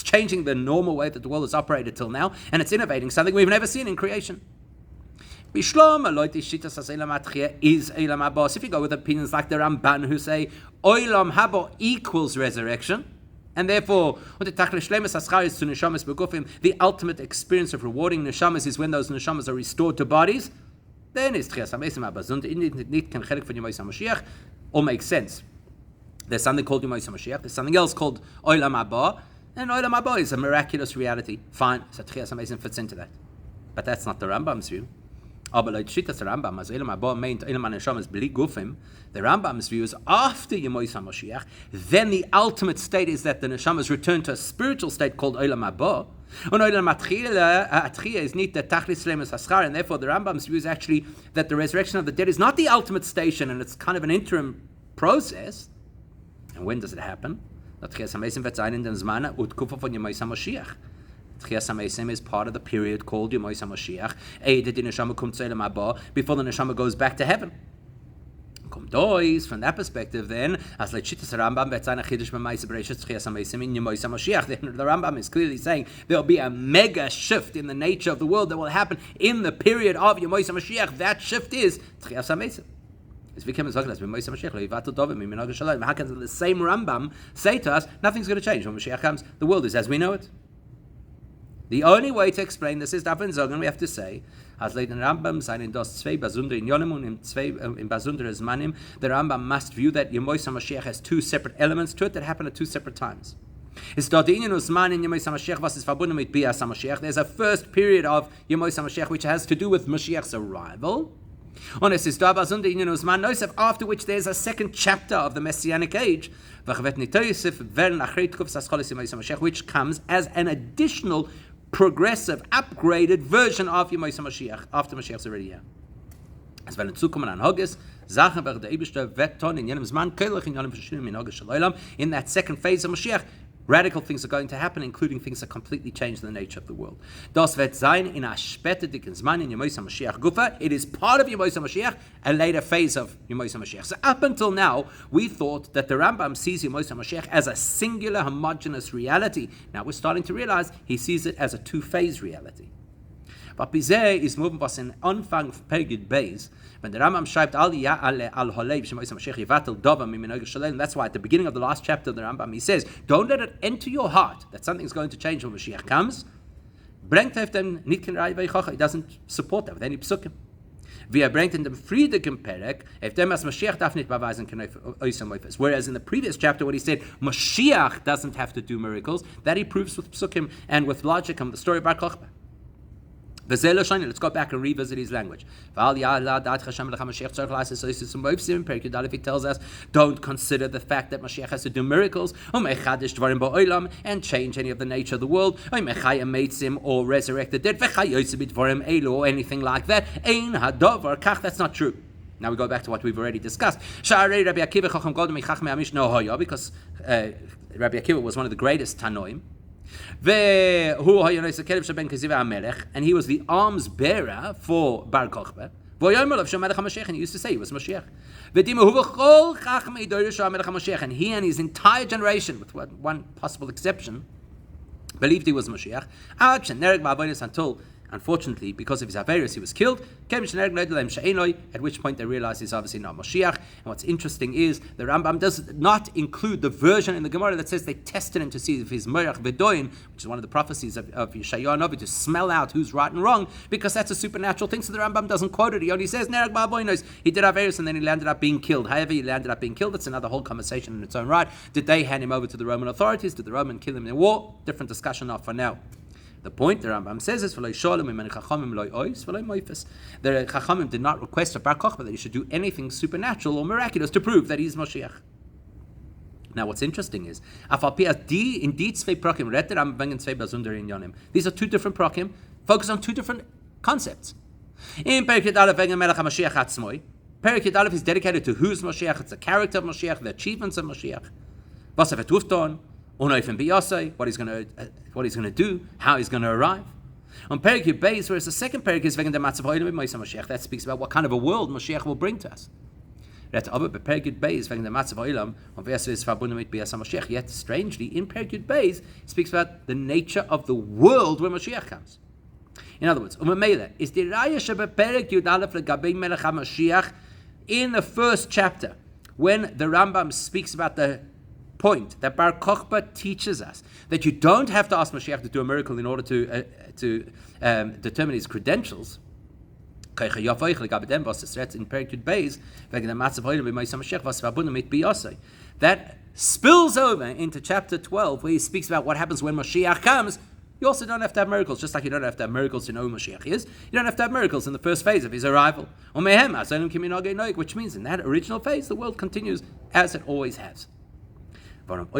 changing the normal way that the world has operated till now, and it's innovating something we've never seen in creation. If you go with opinions like the Ramban who say Olam Haba equals resurrection, and therefore the ultimate experience of rewarding neshamas is when those neshamas are restored to bodies, then is all makes sense. There's something called Yemais HaMashiach, there's something else called Olam Haba, and Olam Haba is a miraculous reality. Fine, so Tchias HaMesim fits into that. But that's not the Rambam's view. The Rambam's view is after Yemais HaMashiach, then the ultimate state is that the neshamas return to a spiritual state called Olam Haba. And therefore the Rambam's view is actually that the resurrection of the dead is not the ultimate station, and it's kind of an interim process. And when does it happen? Tchias HaMesim is part of the period called Yemais HaMashiach, before the neshama goes back to heaven. From that perspective, then, then the Rambam is clearly saying there will be a mega shift in the nature of the world that will happen in the period of Yemais HaMashiach. That shift is Tchias HaMesim. How can the same Rambam say to us, nothing's going to change when Mashiach comes? The world is as we know it. The only way to explain this is Davin Zogan, we have to say, as Leiden Rambam seinen das zwei Basundere in Yonim und in Basundere Zmanim, the Rambam must view that Yemois HaMashiach has two separate elements to it that happen at two separate times. There's a first period of Yemois HaMashiach which has to do with Mashiach's arrival. After which there's a second chapter of the Messianic age, which comes as an additional, progressive, upgraded version of Yemois HaMashiach, after Mashiach's already here. Es werden zukommen an Hogges, Sachen werden der Eibishter Vetton in jenem Zman, Chelek in jenem verschiedenen in Hogges Shalolam. In that second phase of Mashiach, radical things are going to happen, including things that completely change the nature of the world. Das wird sein in a später dicken Zman in Yemois HaMashiach Gufa. It is part of Yemois HaMashiach, a later phase of Yemois HaMashiach. So up until now, we thought that the Rambam sees Yemois HaMashiach as a singular, homogeneous reality. Now we're starting to realize he sees it as a two-phase reality. But bizarre is moving was in Anfang Pergid Beis, when the Rambam schreibt al Holev Shemois HaMashiach Yivatel Dova Miminoge Shalem. That's why at the beginning of the last chapter of the Rambam he says, don't let it enter your heart that something's going to change when Mashiach comes. He doesn't support that with any psukim. Bringt in dem Friedigen Perek, if dem as Mashiach darf nicht beweisen können Oisam. Whereas in the previous chapter when he said Mashiach doesn't have to do miracles, that he proves with psukim and with logic and the story of Bar Kochba. Let's go back and revisit his language. He tells us, don't consider the fact that Mashiach has to do miracles, and change any of the nature of the world, or resurrect the dead, or anything like that. That's not true. Now we go back to what we've already discussed. Because Rabbi Akiva was one of the greatest Tanoim. And he was the arms bearer for Bar Kochba. And he used to say he was Moshiach. And he and his entire generation, with one possible exception, believed he was Moshiach. Until, unfortunately, because of his Averis, he was killed. At which point they realized he's obviously not Moshiach. And what's interesting is the Rambam does not include the version in the Gemara that says they tested him to see if he's Moirach V'doin, which is one of the prophecies of Yeshayahu Novi, to smell out who's right and wrong, because that's a supernatural thing. So the Rambam doesn't quote it. He only says Nereg Ba'avonos. He did Averis and then he landed up being killed. However, he landed up being killed. That's another whole conversation in its own right. Did they hand him over to the Roman authorities? Did the Roman kill him in war? Different discussion not for now. The point the Rambam says is, the Chachamim did not request of Bar Kochba that he should do anything supernatural or miraculous to prove that he's Moshiach. Now what's interesting is, these are two different prokim, focus on two different concepts. In Perikid Aleph, Perikid Aleph is dedicated to who's Moshiach, it's the character of Moshiach, the achievements of Moshiach. What he's going to do, how he's going to arrive. On Perikid Beis, whereas the second Perik is wegen der Matzav Hoyle with Moshiach, that speaks about what kind of a world Moshiach will bring to us. Yet strangely, in Perikid Beis, it speaks about the nature of the world when Moshiach comes. In other words, is the Raya Sheba Perek Yud Aleph Legabe Melech HaMashiach in the first chapter, when the Rambam speaks about the point that Bar Kochba teaches us that you don't have to ask Mashiach to do a miracle in order to determine his credentials. In that spills over into chapter 12, where he speaks about what happens when Mashiach comes. You also don't have to have miracles, just like you don't have to have miracles to know who Mashiach is. You don't have to have miracles in the first phase of his arrival. Which means in that original phase, the world continues as it always has. It's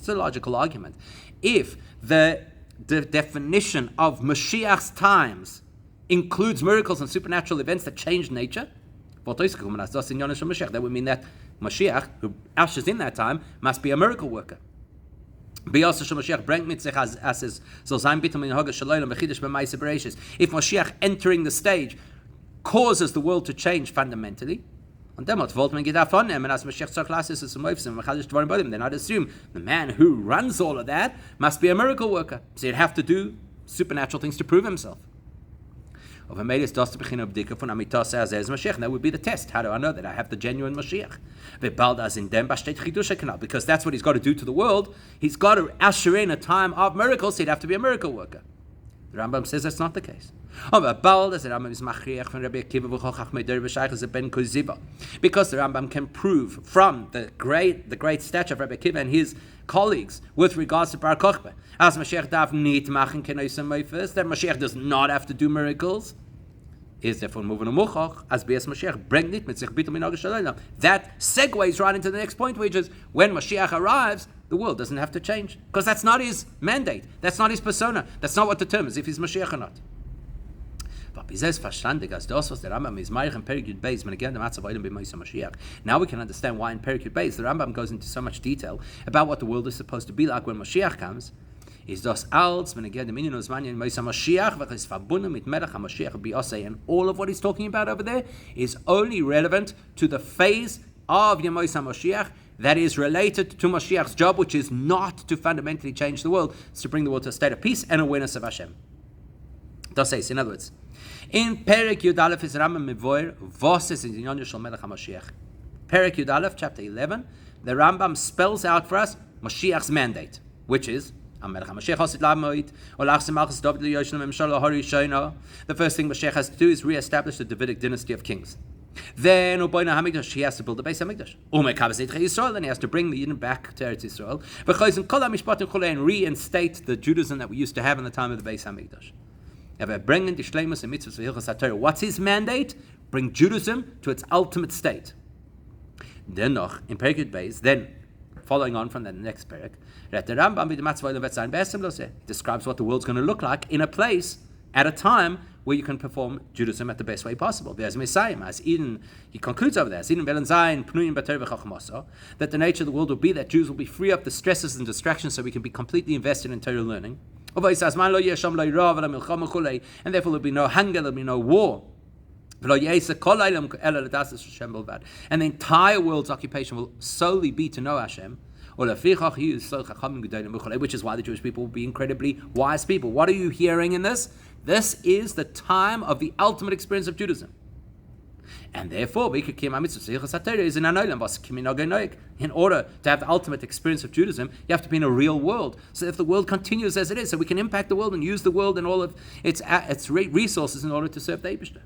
a logical argument. If the definition of Mashiach's times includes miracles and supernatural events that change nature, that would mean that Mashiach, who ushers in that time, must be a miracle worker. If Mashiach entering the stage causes the world to change fundamentally, then I'd assume the man who runs all of that must be a miracle worker. So he'd have to do supernatural things to prove himself. Of a Melis das to begin of Dika von Amitas as Mashiach. That would be the test. How do I know that I have the genuine Mashiach? Because that's what he's got to do to the world. He's got to usher in a time of miracles, so he'd have to be a miracle worker. The Rambam says that's not the case. Because the Rambam can prove from the great stature of Rabbi Akiva and his colleagues with regards to Bar Kochba, as Mashiach darf nicht machen kenoisem meifes, that Mashiach does not have to do miracles. Is therefore moving a Moshiach as BS Mashiach bring nicht mit sich bitte minhag shel. That segues right into the next point, which is when Mashiach arrives, the world doesn't have to change, because that's not his mandate, that's not his persona, that's not what determines if he's Mashiach or not. Now we can understand why in Perikut Beis the Rambam goes into so much detail about what the world is supposed to be like when Moshiach comes. Is das als when again the meaning of Zman Moisa Moshiach v'chis verbunden mit Melech HaMashiach bi'osei, and all of what he's talking about over there is only relevant to the phase of Yemoisa Moshiach that is related to Moshiach's job, which is not to fundamentally change the world, it's to bring the world to a state of peace and awareness of Hashem. Das says, in other words, in Perek Yud Aleph is Rambam Mevoyer Voses in Yonah Shel Melech HaMashiach. Perek Yud Aleph, chapter 11, the Rambam spells out for us Mashiach's mandate, which is the first thing Mashiach has to do is re-establish the Davidic dynasty of kings. Then he has to build the Beis Hamikdash. Then he has to bring the Yidden back to Eretz Yisrael and reinstate the Judaism that we used to have in the time of the Beis Hamikdash. What's his mandate? Bring Judaism to its ultimate state. Then in Perikut Beis, then following on from the next parak, he describes what the world's going to look like in a place at a time where you can perform Judaism at the best way possible. There's Messiah, as Eden, he concludes over there, that the nature of the world will be that Jews will be free of the stresses and distractions so we can be completely invested in Torah learning. And therefore there'll be no hunger, there'll be no war. And the entire world's occupation will solely be to know Hashem, which is why the Jewish people will be incredibly wise people. What are you hearing in this? This is the time of the ultimate experience of Judaism. And therefore, in order to have the ultimate experience of Judaism, you have to be in a real world. So if the world continues as it is, so we can impact the world and use the world and all of its resources in order to serve the Eibishter.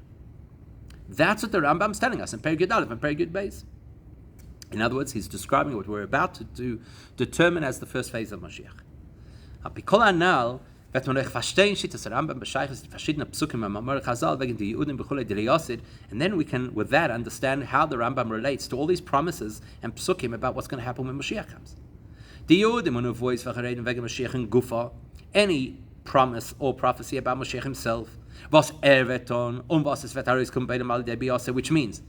That's what the Rambam's telling us in Perikut Aleph and Perikut Beis. In other words, he's describing what we're about to determine as the first phase of Moshiach. And then we can, with that, understand how the Rambam relates to all these promises and psukim about what's going to happen when Moshiach comes. Any promise or prophecy about Moshiach himself, which means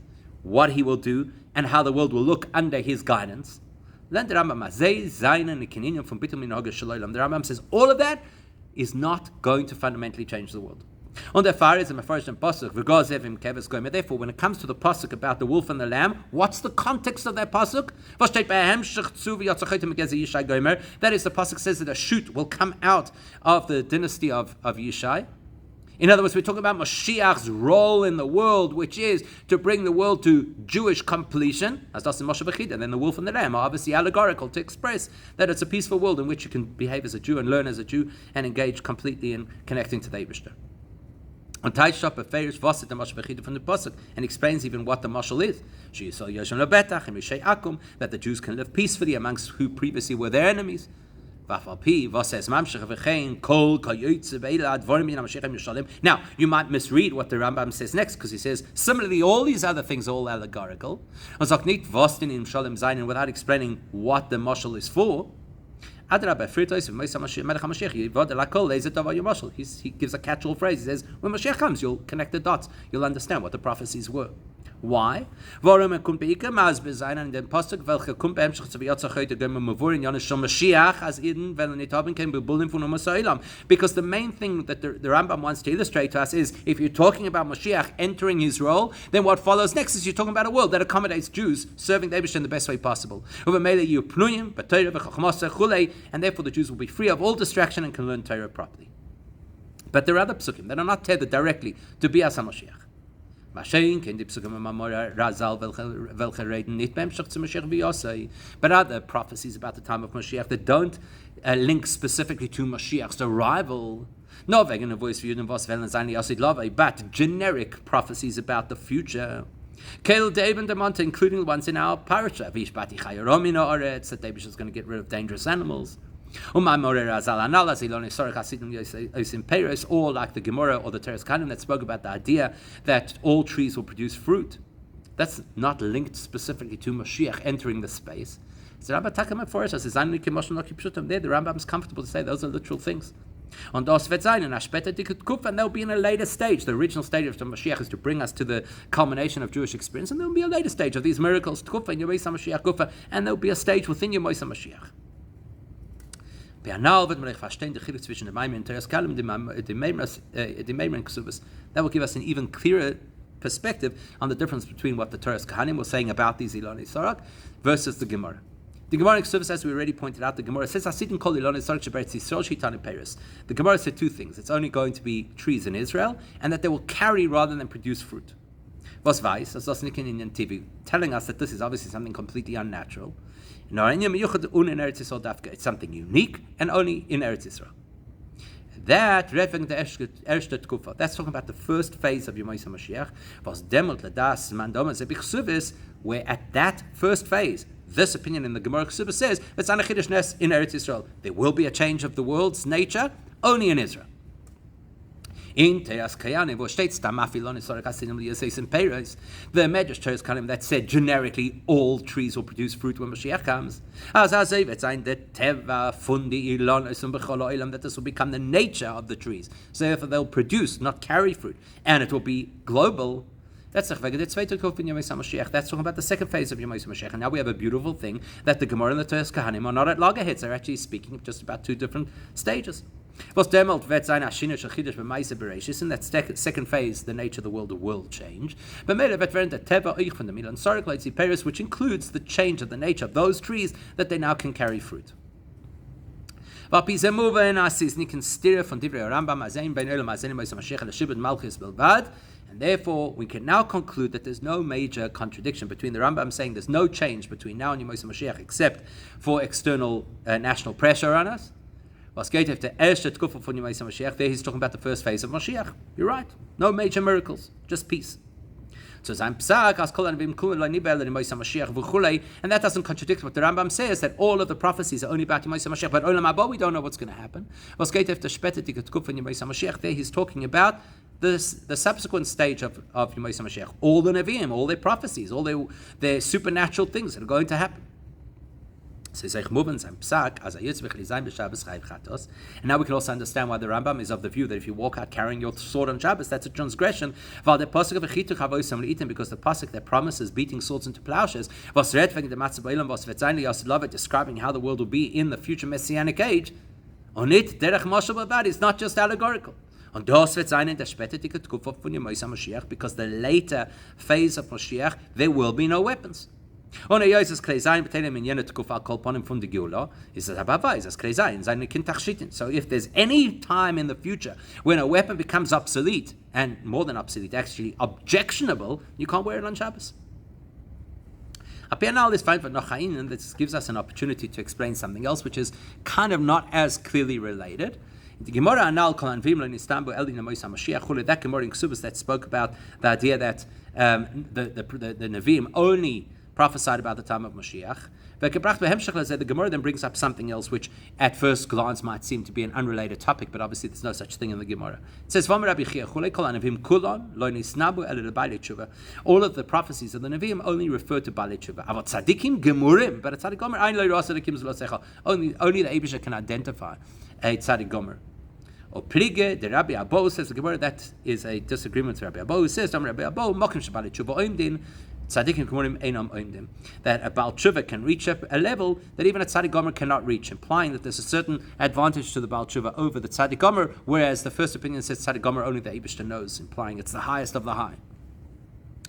what he will do and how the world will look under his guidance. The Rambam says all of that is not going to fundamentally change the world. Therefore, when it comes to the pasuk about the wolf and the lamb, what's the context of that pasuk? That is, the pasuk says that a shoot will come out of the dynasty of Yishai. In other words, we're talking about Moshiach's role in the world, which is to bring the world to Jewish completion, as does in Moshe Bechida. And then the wolf and the lamb are obviously allegorical to express that it's a peaceful world in which you can behave as a Jew and learn as a Jew and engage completely in connecting to the Eibishter. On Taishop, a Ferish Vosit the Moshe Bechida from the pasuk and explains even what the mashal is. That the Jews can live peacefully amongst who previously were their enemies. Now, you might misread what the Rambam says next, because he says, similarly, all these other things are all allegorical, without explaining what the mashal is for. He gives a catch-all phrase. He says, when Moshiach comes, you'll connect the dots. You'll understand what the prophecies were. Why? Because the main thing that the Rambam wants to illustrate to us is, if you're talking about Moshiach entering his role, then what follows next is you're talking about a world that accommodates Jews serving the Eibishter in the best way possible. And therefore the Jews will be free of all distraction and can learn Torah properly. But there are other psukim that are not tethered directly to Bias HaMoshiach. But other prophecies about the time of Moshiach that don't link specifically to Moshiach's arrival, but generic prophecies about the future, including the ones in our parasha, that David is going to get rid of dangerous animals. Or like the Gemara or the Teres Kanim that spoke about the idea that all trees will produce fruit. That's not linked specifically to Moshiach entering the space. So Rabbi Takamat for us, there the Rambam is comfortable to say those are literal things. And they'll be in a later stage. The original stage of the Moshiach is to bring us to the culmination of Jewish experience, and there will be a later stage of these miracles, and there'll be a stage within your Moisa Mashiach. That will give us an even clearer perspective on the difference between what the Teres Kahanim was saying about these Ilonei Sarak versus the Gemara. The Gemara in Ksubas, as we already pointed out, the Gemara says, the Gemara said two things. It's only going to be trees in Israel, and that they will carry rather than produce fruit. Telling us that this is obviously something completely unnatural. It's something unique and only in Eretz Yisrael. That's talking about the first phase of Yemais HaMashiach, where at that first phase, this opinion in the Gemara Ksubas says, in Eretz Yisrael, there will be a change of the world's nature only in Israel. In Teras Kayanim, wo steht da Mafilon is Sorek Hasidim Liyaseis in Peiros, the Medrash Teras Kayanim that said generically all trees will produce fruit when Moshiach comes. As I say, it's ein the Teva Fundi Ilon Esum Bechol Olam, that this will become the nature of the trees. So therefore they'll produce, not carry fruit, and it will be global. That's talking about the second phase of Yemais HaMashiach. And now we have a beautiful thing that the Gemara and the Teras Kahanim are not at loggerheads. They're actually speaking of just about two different stages. In that second phase, the nature of the world will change. Which includes the change of the nature of those trees that they now can carry fruit. And therefore, we can now conclude that there's no major contradiction between the Rambam saying there's no change between now and Yemais HaMashiach except for external national pressure on us. There he's talking about the first phase of Moshiach. You're right. No major miracles, just peace. So and that doesn't contradict what the Rambam says, that all of the prophecies are only about Yemais HaMashiach, but Olam Haba, we don't know what's going to happen. There he's talking about the subsequent stage of Yemais HaMashiach, all the Nevi'im, all their prophecies, all their supernatural things that are going to happen. And now we can also understand why the Rambam is of the view that if you walk out carrying your sword on Shabbos, that's a transgression. Because the pasuk that promises beating swords into plowshares, describing how the world will be in the future messianic age, is not just allegorical. Because the later phase of Moshiach, there will be no weapons. So if there's any time in the future when a weapon becomes obsolete, and more than obsolete, actually objectionable, you can't wear it on Shabbos. This gives us an opportunity to explain something else, which is kind of not as clearly related. The Gemara Anal that Gemara in Ksubas that spoke about the idea that the Nevi'im only prophesied about the time of Moshiach. The Gemara then brings up something else which at first glance might seem to be an unrelated topic, but obviously there's no such thing in the Gemara. It says, all of the prophecies of the Nevi'im only refer to Baalei Tshuva. But a Tzaddik Gomer, only the Eibusha can identify a Tzaddik Gomer. Or Plige, the Rabbi Abo says the Gemara, that is a disagreement with Rabbi Abo, who says, Rabbi Abo, Mokim Shabbalei Tshuva Oimdin, Tzaddikim Gemurim Einam Oimdim, that a Baal Tshuva can reach a level that even a Tzaddik Gomer cannot reach, implying that there's a certain advantage to the Baal Tshuva over the Tzaddik Gomer, whereas the first opinion says Tzaddik Gomer only the Eibishter knows, implying it's the highest of the high.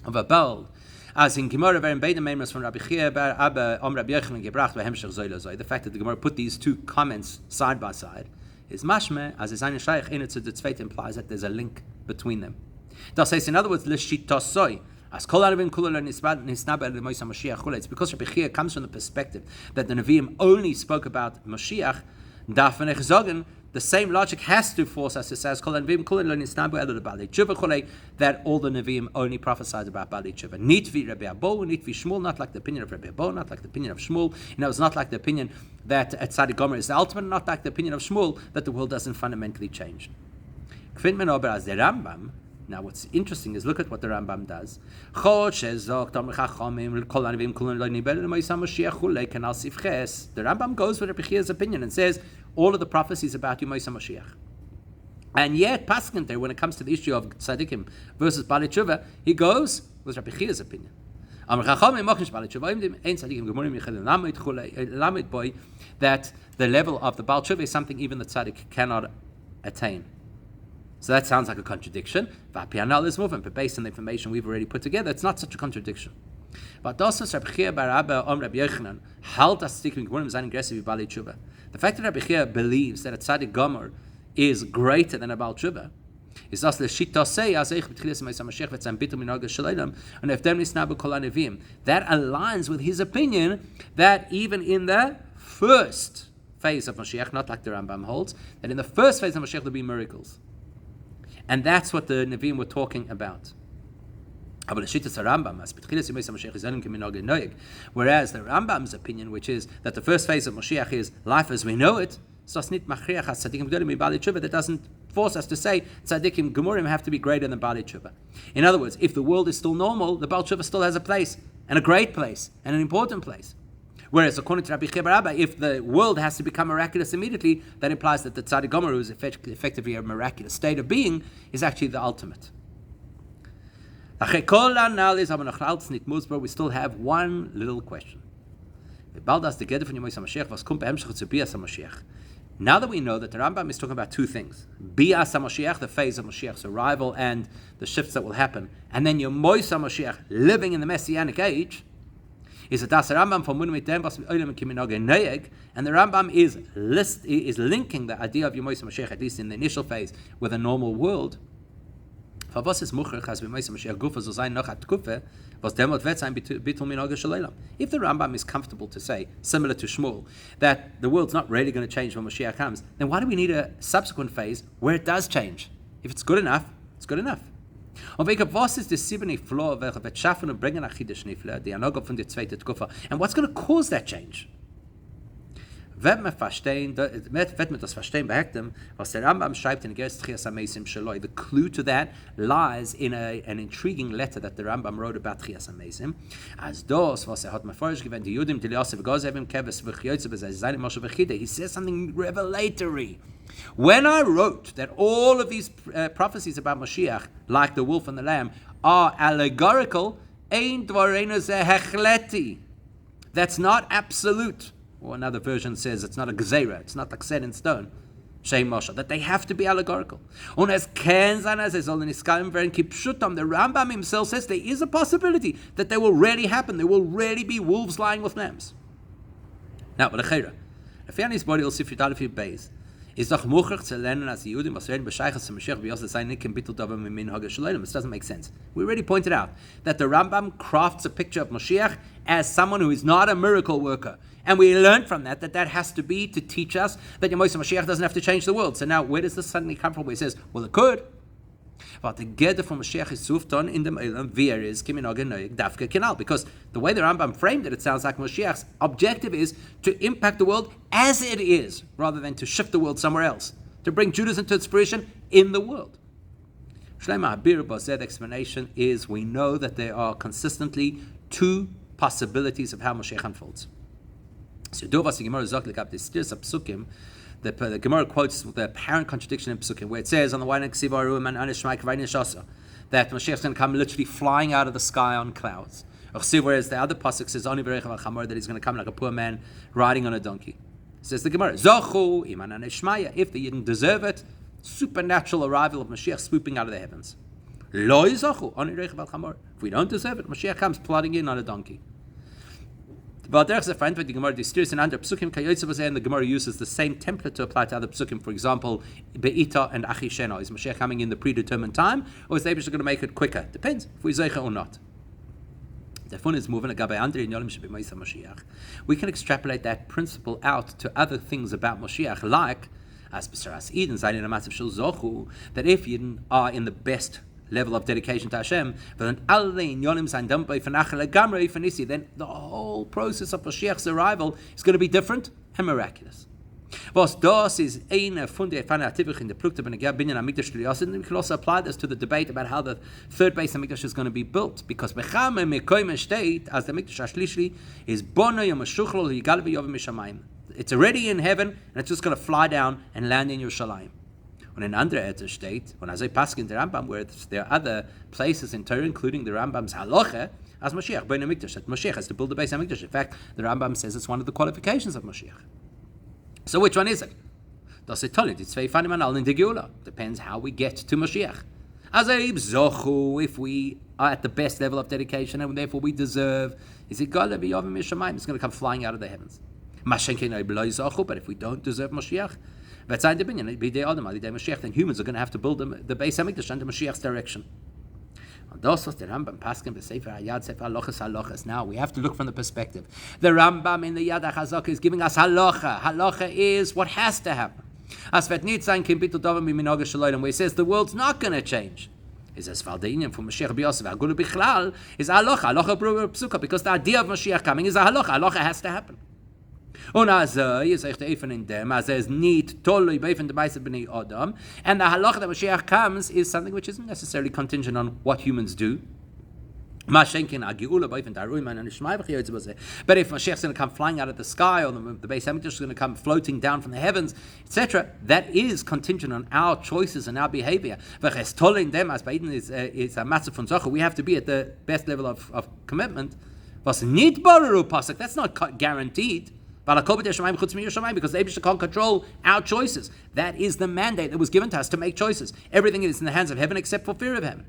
Of a Baal, as in Gemara Verim Beidem Meimras from Rabbi Chia Bar Abba Om Rabbi Yochanan Gebracht Vehemshech Zoy Lo Zoy, the fact that the Gemara put these two comments side by side is mashme, as is eine shaykh in it to the tzveit implies that there's a link between them. Das heißt, in other words, l'shitosoi, as kol aravim kulul nisnaba l'moisa Moshiach chule. It's because Rabbi Chia comes from the perspective that the Nevi'im only spoke about Moshiach. Darf man nicht sagen, the same logic has to force us to say, as kol aravim kulul nisnaba elu l'balei tshuva chule, that all the Nevi'im only prophesied about balei tshuva. Nit vi Rabbi Abo, nit vi Shmuel, not like the opinion of Rabbi Abo, not like the opinion of Shmuel. It's not like the opinion that at Tzadik Gomer is the ultimate, not like the opinion of Shmuel that the world doesn't fundamentally change. Kfint men aber as the Rambam. Now, what's interesting is look at what the Rambam does. The Rambam goes with Rabbi Chia's opinion and says all of the prophecies about Yemosha Moshiach. And yet, Paskent there, when it comes to the issue of Tzadikim versus Balei Tshuva, he goes with Rabbi Chia's opinion. That the level of the Baal Tshuva is something even the Tzadik cannot attain. So that sounds like a contradiction. But based on the information we've already put together, it's not such a contradiction. But also, the fact that Rabbi Chia believes that a tzaddik gomer is greater than a Baal Tshuva is that aligns with his opinion that even in the first phase of Moshiach, not like the Rambam holds, that in the first phase of Moshiach there'll be miracles. And that's what the Nevi'im were talking about. Whereas the Rambam's opinion, which is that the first phase of Moshiach is life as we know it, that doesn't force us to say tzaddikim gemurim have to be greater than Balei Tshuva. In other words, if the world is still normal, the Baal Tshuva still has a place, and a great place, and an important place. Whereas, according to Rabbi Rabbi, if the world has to become miraculous immediately, that implies that the tzaddik gomer, who is effectively a miraculous state of being, is actually the ultimate. We still have one little question. Now that we know that the Rambam is talking about two things, Bi'as HaMoshiach, the phase of Moshiach's arrival and the shifts that will happen, and then Yemois HaMoshiach, living in the Messianic age, is that das Rambam from Munimit Dem was Olam Kiminogei Neig, and the Rambam is linking the idea of Yemois HaMoshiach, at least in the initial phase, with a normal world. If the Rambam is comfortable to say, similar to Shmuel, that the world's not really going to change when Moshiach comes, then why do we need a subsequent phase where it does change? If it's good enough, it's good enough. And what's going to cause that change? Wird man das verstehen bei Hektem, was der Rambam schreibt in Geras Tchias HaMeisim Shaloi. The clue to that lies in an intriguing letter that the Rambam wrote about Tchias HaMeisim. As dos, was hat meforish given die Judim, die Liose v'gozevim keves v'chiyotze b'zayzayim Moshe v'chide. He says something revelatory. When I wrote that all of these prophecies about Moshiach, like the wolf and the lamb, are allegorical, ein dvareinu ze hechleti. That's not absolute. Or another version says it's not a gzeira, it's not like set in stone, Shem Moshe, that they have to be allegorical. Und es kann sein, as soll in Iskalim werden kipshutam. The Rambam himself says there is a possibility that they will really happen. There will really be wolves lying with lambs. Now, but the Chera, if Yanis body will see if you base, is doch muchach zu lernen as Yehudim was reden bescheiches zum Mashiach biyos sein nikem bitul davar min hagel shloim. It doesn't make sense. We already pointed out that the Rambam crafts a picture of Moshiach as someone who is not a miracle worker, and we learned from that has to be to teach us that Yemosha Mashiach doesn't have to change the world. So now, where does this suddenly come from? Where he says, well, it could. But the Geder from Moshiach is sufton in the Eilam v'er is kiminogen noyeg dafke kinal. Because the way the Rambam framed it, it sounds like Moshiach's objective is to impact the world as it is, rather than to shift the world somewhere else, to bring Judaism to its fruition in the world. Shleima Habir Bozed explanation is we know that there are consistently two possibilities of how Moshiach unfolds. So Dovas the Gemara Zok Lekap this stirs up Psukim. The Gemara quotes the apparent contradiction in Psukim, where it says on the one hand that Moshiach is going to come literally flying out of the sky on clouds. Whereas the other pasuk says only that he's going to come like a poor man riding on a donkey. Says the Gemara, Zochu iman aneshmaya. If they didn't deserve it, supernatural arrival of Moshiach swooping out of the heavens. Lo zochu only reich al chamor. If we don't deserve it, Moshiach comes plodding in on a donkey. Well, there's a friend with the Gemara distills and under psukim kayotze and the Gemara uses the same template to apply to other psukim. For example, beita and achishena. Is Moshiach coming in the predetermined time, or is the Eibush going to make it quicker? Depends if we zeicha or not. The fun is moving agabe andre in yolim shebemoisa Moshiach. We can extrapolate that principle out to other things about Moshiach, like as b'saras Eden zayin in a massive shul zochu, that if Eden are in the best level of dedication to Hashem, then the whole process of Moshiach's arrival is going to be different and miraculous. Was das is eine von der Fanatibich in the Plukta ben Binyan Hamikdash Liyas, and we can also apply this to the debate about how the third base Hamikdash is going to be built, because Bechame Mekoyim State as the Hamikdash Ashlishli is Bono Yom Shuchlo Yigal B'Yov Mishamayim. It's already in heaven, and it's just going to fly down and land in Yerushalayim. On an andere state, when I say Paskin the Rambam, where there are other places in Torah, including the Rambam's halacha, as Moshiach, Bein HaMikdash, that Moshiach has to build the base HaMikdash. In fact, the Rambam says it's one of the qualifications of Moshiach. So which one is it? Das ist toll, it's Feifanim Anal in the Geula. Depends how we get to Moshiach. As Zochu, if we are at the best level of dedication and therefore we deserve, is it Gala B'Yovim Mishamayim? It's going to come flying out of the heavens. Mashenkin Eibeloi Zochu, but if we don't deserve Moshiach, then humans are going to have to build the Beis Hamikdash under Mashiach's direction. Now we have to look from the perspective. The Rambam in the Yad HaChazaka is giving us halacha. Halacha is what has to happen. Where he says the world's not going to change. Is as Valdeinian from Mashiach B'Yosef Agulu Bichlal is halacha because the idea of Mashiach coming is a halacha. Halacha has to happen. Und is echt even in them, as is need totally beifend the base of Bnei Adam, and the halacha that Mashiach comes is something which isn't necessarily contingent on what humans do. But if Mashiach is going to come flying out of the sky, or the base Hamikdash is going to come floating down from the heavens, etc., that is contingent on our choices and our behavior. As them as is a massive von Zocher, we have to be at the best level of commitment. That's not guaranteed. Because the Eibush can't control our choices. That is the mandate that was given to us to make choices. Everything is in the hands of heaven except for fear of heaven.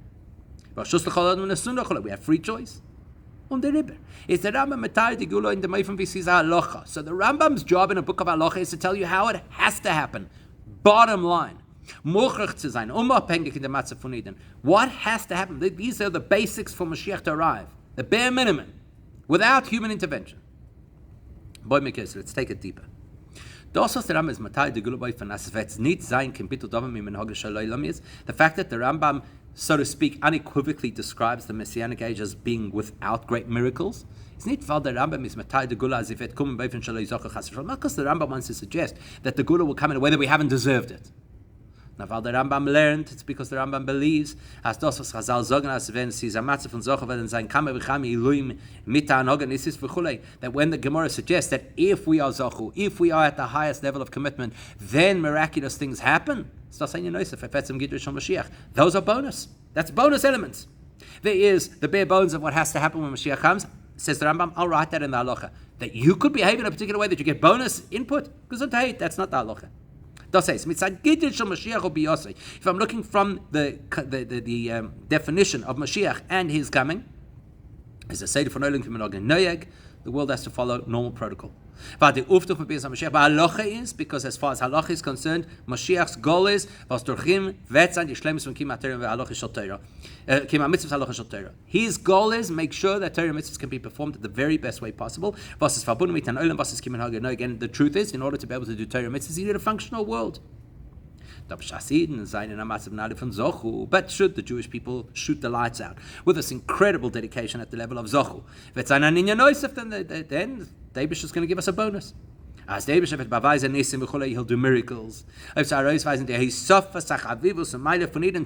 We have free choice. Is the Rambam in the halacha. So the Rambam's job in a book of halacha is to tell you how it has to happen. Bottom line. What has to happen? These are the basics for Mashiach to arrive. The bare minimum. Without human intervention. Let's take it deeper. The fact that the Rambam, so to speak, unequivocally describes the Messianic age as being without great miracles. It's not because the Rambam wants to suggest that the Gula will come in a way that we haven't deserved it. Now, while the Rambam learned, it's because the Rambam believes, as das was Chazal sagen, as wenn sie zamatze von Zocher werden sein Kamer v'chami iluim mita anogan isis v'chulei, that when the Gemara suggests that if we are Zochu, if we are at the highest level of commitment, then miraculous things happen. Those are bonus. That's bonus elements. There is the bare bones of what has to happen when Mashiach comes. Says the Rambam, I'll write that in the halacha. That you could behave in a particular way that you get bonus input. Because that's not the halacha. If I'm looking from the definition of Mashiach and his coming, as I say, the world has to follow normal protocol. But the halacha is because, as far as halacha is concerned, Mashiach's goal is his goal is make sure that Torah mitzvahs can be performed at the very best way possible. Again, the truth is, in order to be able to do Torah mitzvahs, you need a functional world. But should the Jewish people shoot the lights out with this incredible dedication at the level of Zochu, then the Eibush is going to give us a bonus. As the Eibush he'll do miracles.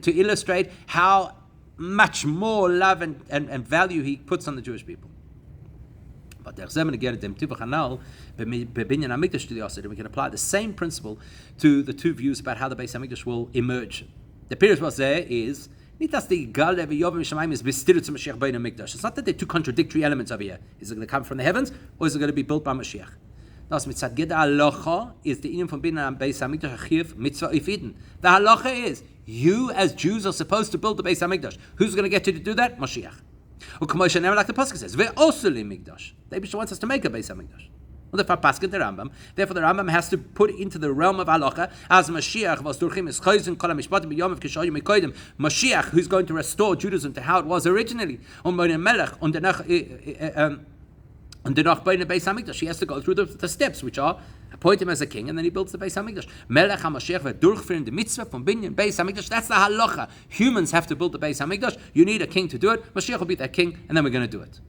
To illustrate how much more love and value he puts on the Jewish people. But we can apply the same principle to the two views about how the Beis Hamikdash will emerge. The period was there is it's not that they're two contradictory elements over here. Is it going to come from the heavens, or is it going to be built by Moshiach? Is the inyan from Beis Hamikdash mitzvah ifiden. The halacha is you as Jews are supposed to build the Beis Hamikdash. Who's going to get you to do that? Moshiach. Like the Pasuk says, They wants us to make a Beis HaMikdash. Well, therefore, the Rambam has to put into the realm of halacha as Moshiach Moshiach, who's going to restore Judaism to how it was originally. He has to go through the steps, which are appoint him as a king, and then he builds the Beis HaMikdash. Melech HaMashiach durchführen the mitzvah from binyan Beis HaMikdash. That's the halacha. Humans have to build the Beis HaMikdash. You need a king to do it. Mashiach will be that king, and then we're going to do it.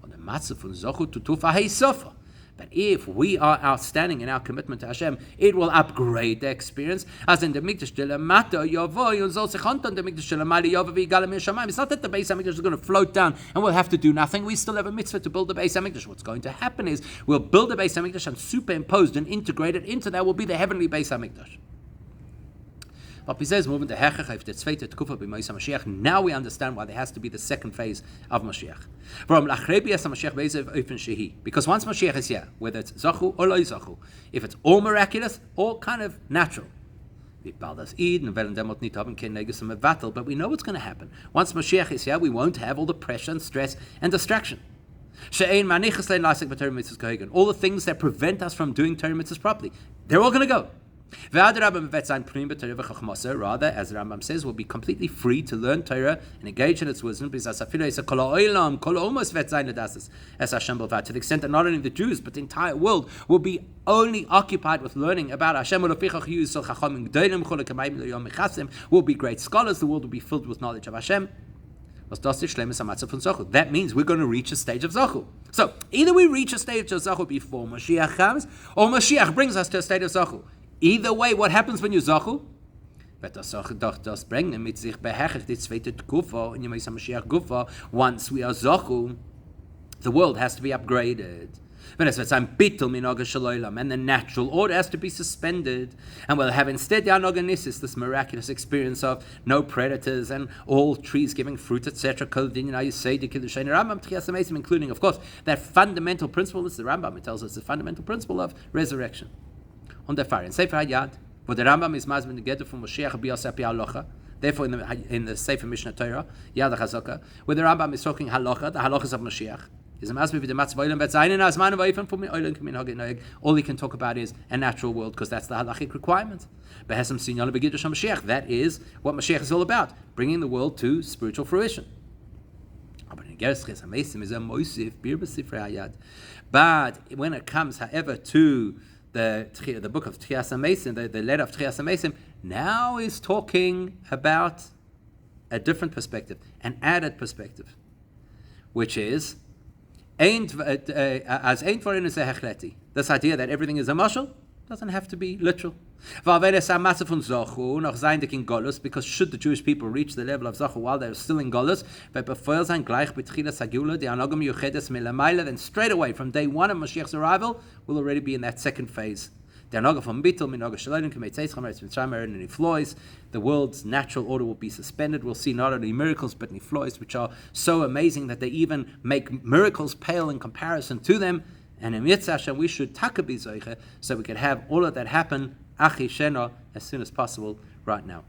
On the matzah von Zochu tutufa heisofa. But if we are outstanding in our commitment to Hashem, it will upgrade the experience. As in the Mikdash Delamata Yavoy Unzol Sechonton, the Mikdash Delamali Yovavi Galam Shamayim. It's not that the Beis HaMikdash is going to float down and we'll have to do nothing. We still have a mitzvah to build the Beis HaMikdash. What's going to happen is we'll build the Beis HaMikdash and superimposed and integrated into that will be the heavenly Beis HaMikdash. Rabbi says, moving to Hechach, the Tzveite Tkufa b'Moshiach Mashiach. Now we understand why there has to be the second phase of Mashiach. Because once Mashiach is here, whether it's Zachu or Lo Zachu, if it's all miraculous or kind of natural, but we know what's going to happen. Once Mashiach is here, we won't have all the pressure and stress and distraction. All the things that prevent us from doing Torah mitzvahs properly, they're all going to go. Rather, as the Rambam says, we'll be completely free to learn Torah and engage in its wisdom, to the extent that not only the Jews, but the entire world will be only occupied with learning about Hashem. We'll be great scholars, the world will be filled with knowledge of Hashem. That means we're going to reach a stage of Zachu. So, either we reach a stage of Zachu before Mashiach comes, or Mashiach brings us to a state of Zachu. Either way, what happens when you Zachu? Once we are Zachu, the world has to be upgraded. And the natural order has to be suspended. And we'll have instead the Anoganesis, this miraculous experience of no predators and all trees giving fruit, etc. Including, of course, that fundamental principle. This is the Rambam. It tells us the fundamental principle of resurrection. On the fire. In Sefer Hayad, where the Rambam is mazmin together from Moshiach b'Yosef Halacha. Therefore, in the Sefer Mishnah Torah, Yad HaChazaka, where the Rambam is talking halacha, the halachas of Moshiach. All he can talk about is a natural world, because that's the halachic requirement. That is what Mashiach is all about, bringing the world to spiritual fruition. But when it comes, however, to the book of Tchias HaMesim, the letter of Tchias HaMesim, now is talking about a different perspective, an added perspective, which is this idea that everything is a mashal doesn't have to be literal. Because should the Jewish people reach the level of Zachu while they're still in Golus, then straight away from day one of Mashiach's arrival, we'll already be in that second phase. The world's natural order will be suspended. We'll see not only miracles but niflois, which are so amazing that they even make miracles pale in comparison to them. And in Yitzhak Hashem, we should takabi zoiche, so we could have all of that happen achi shena as soon as possible right now.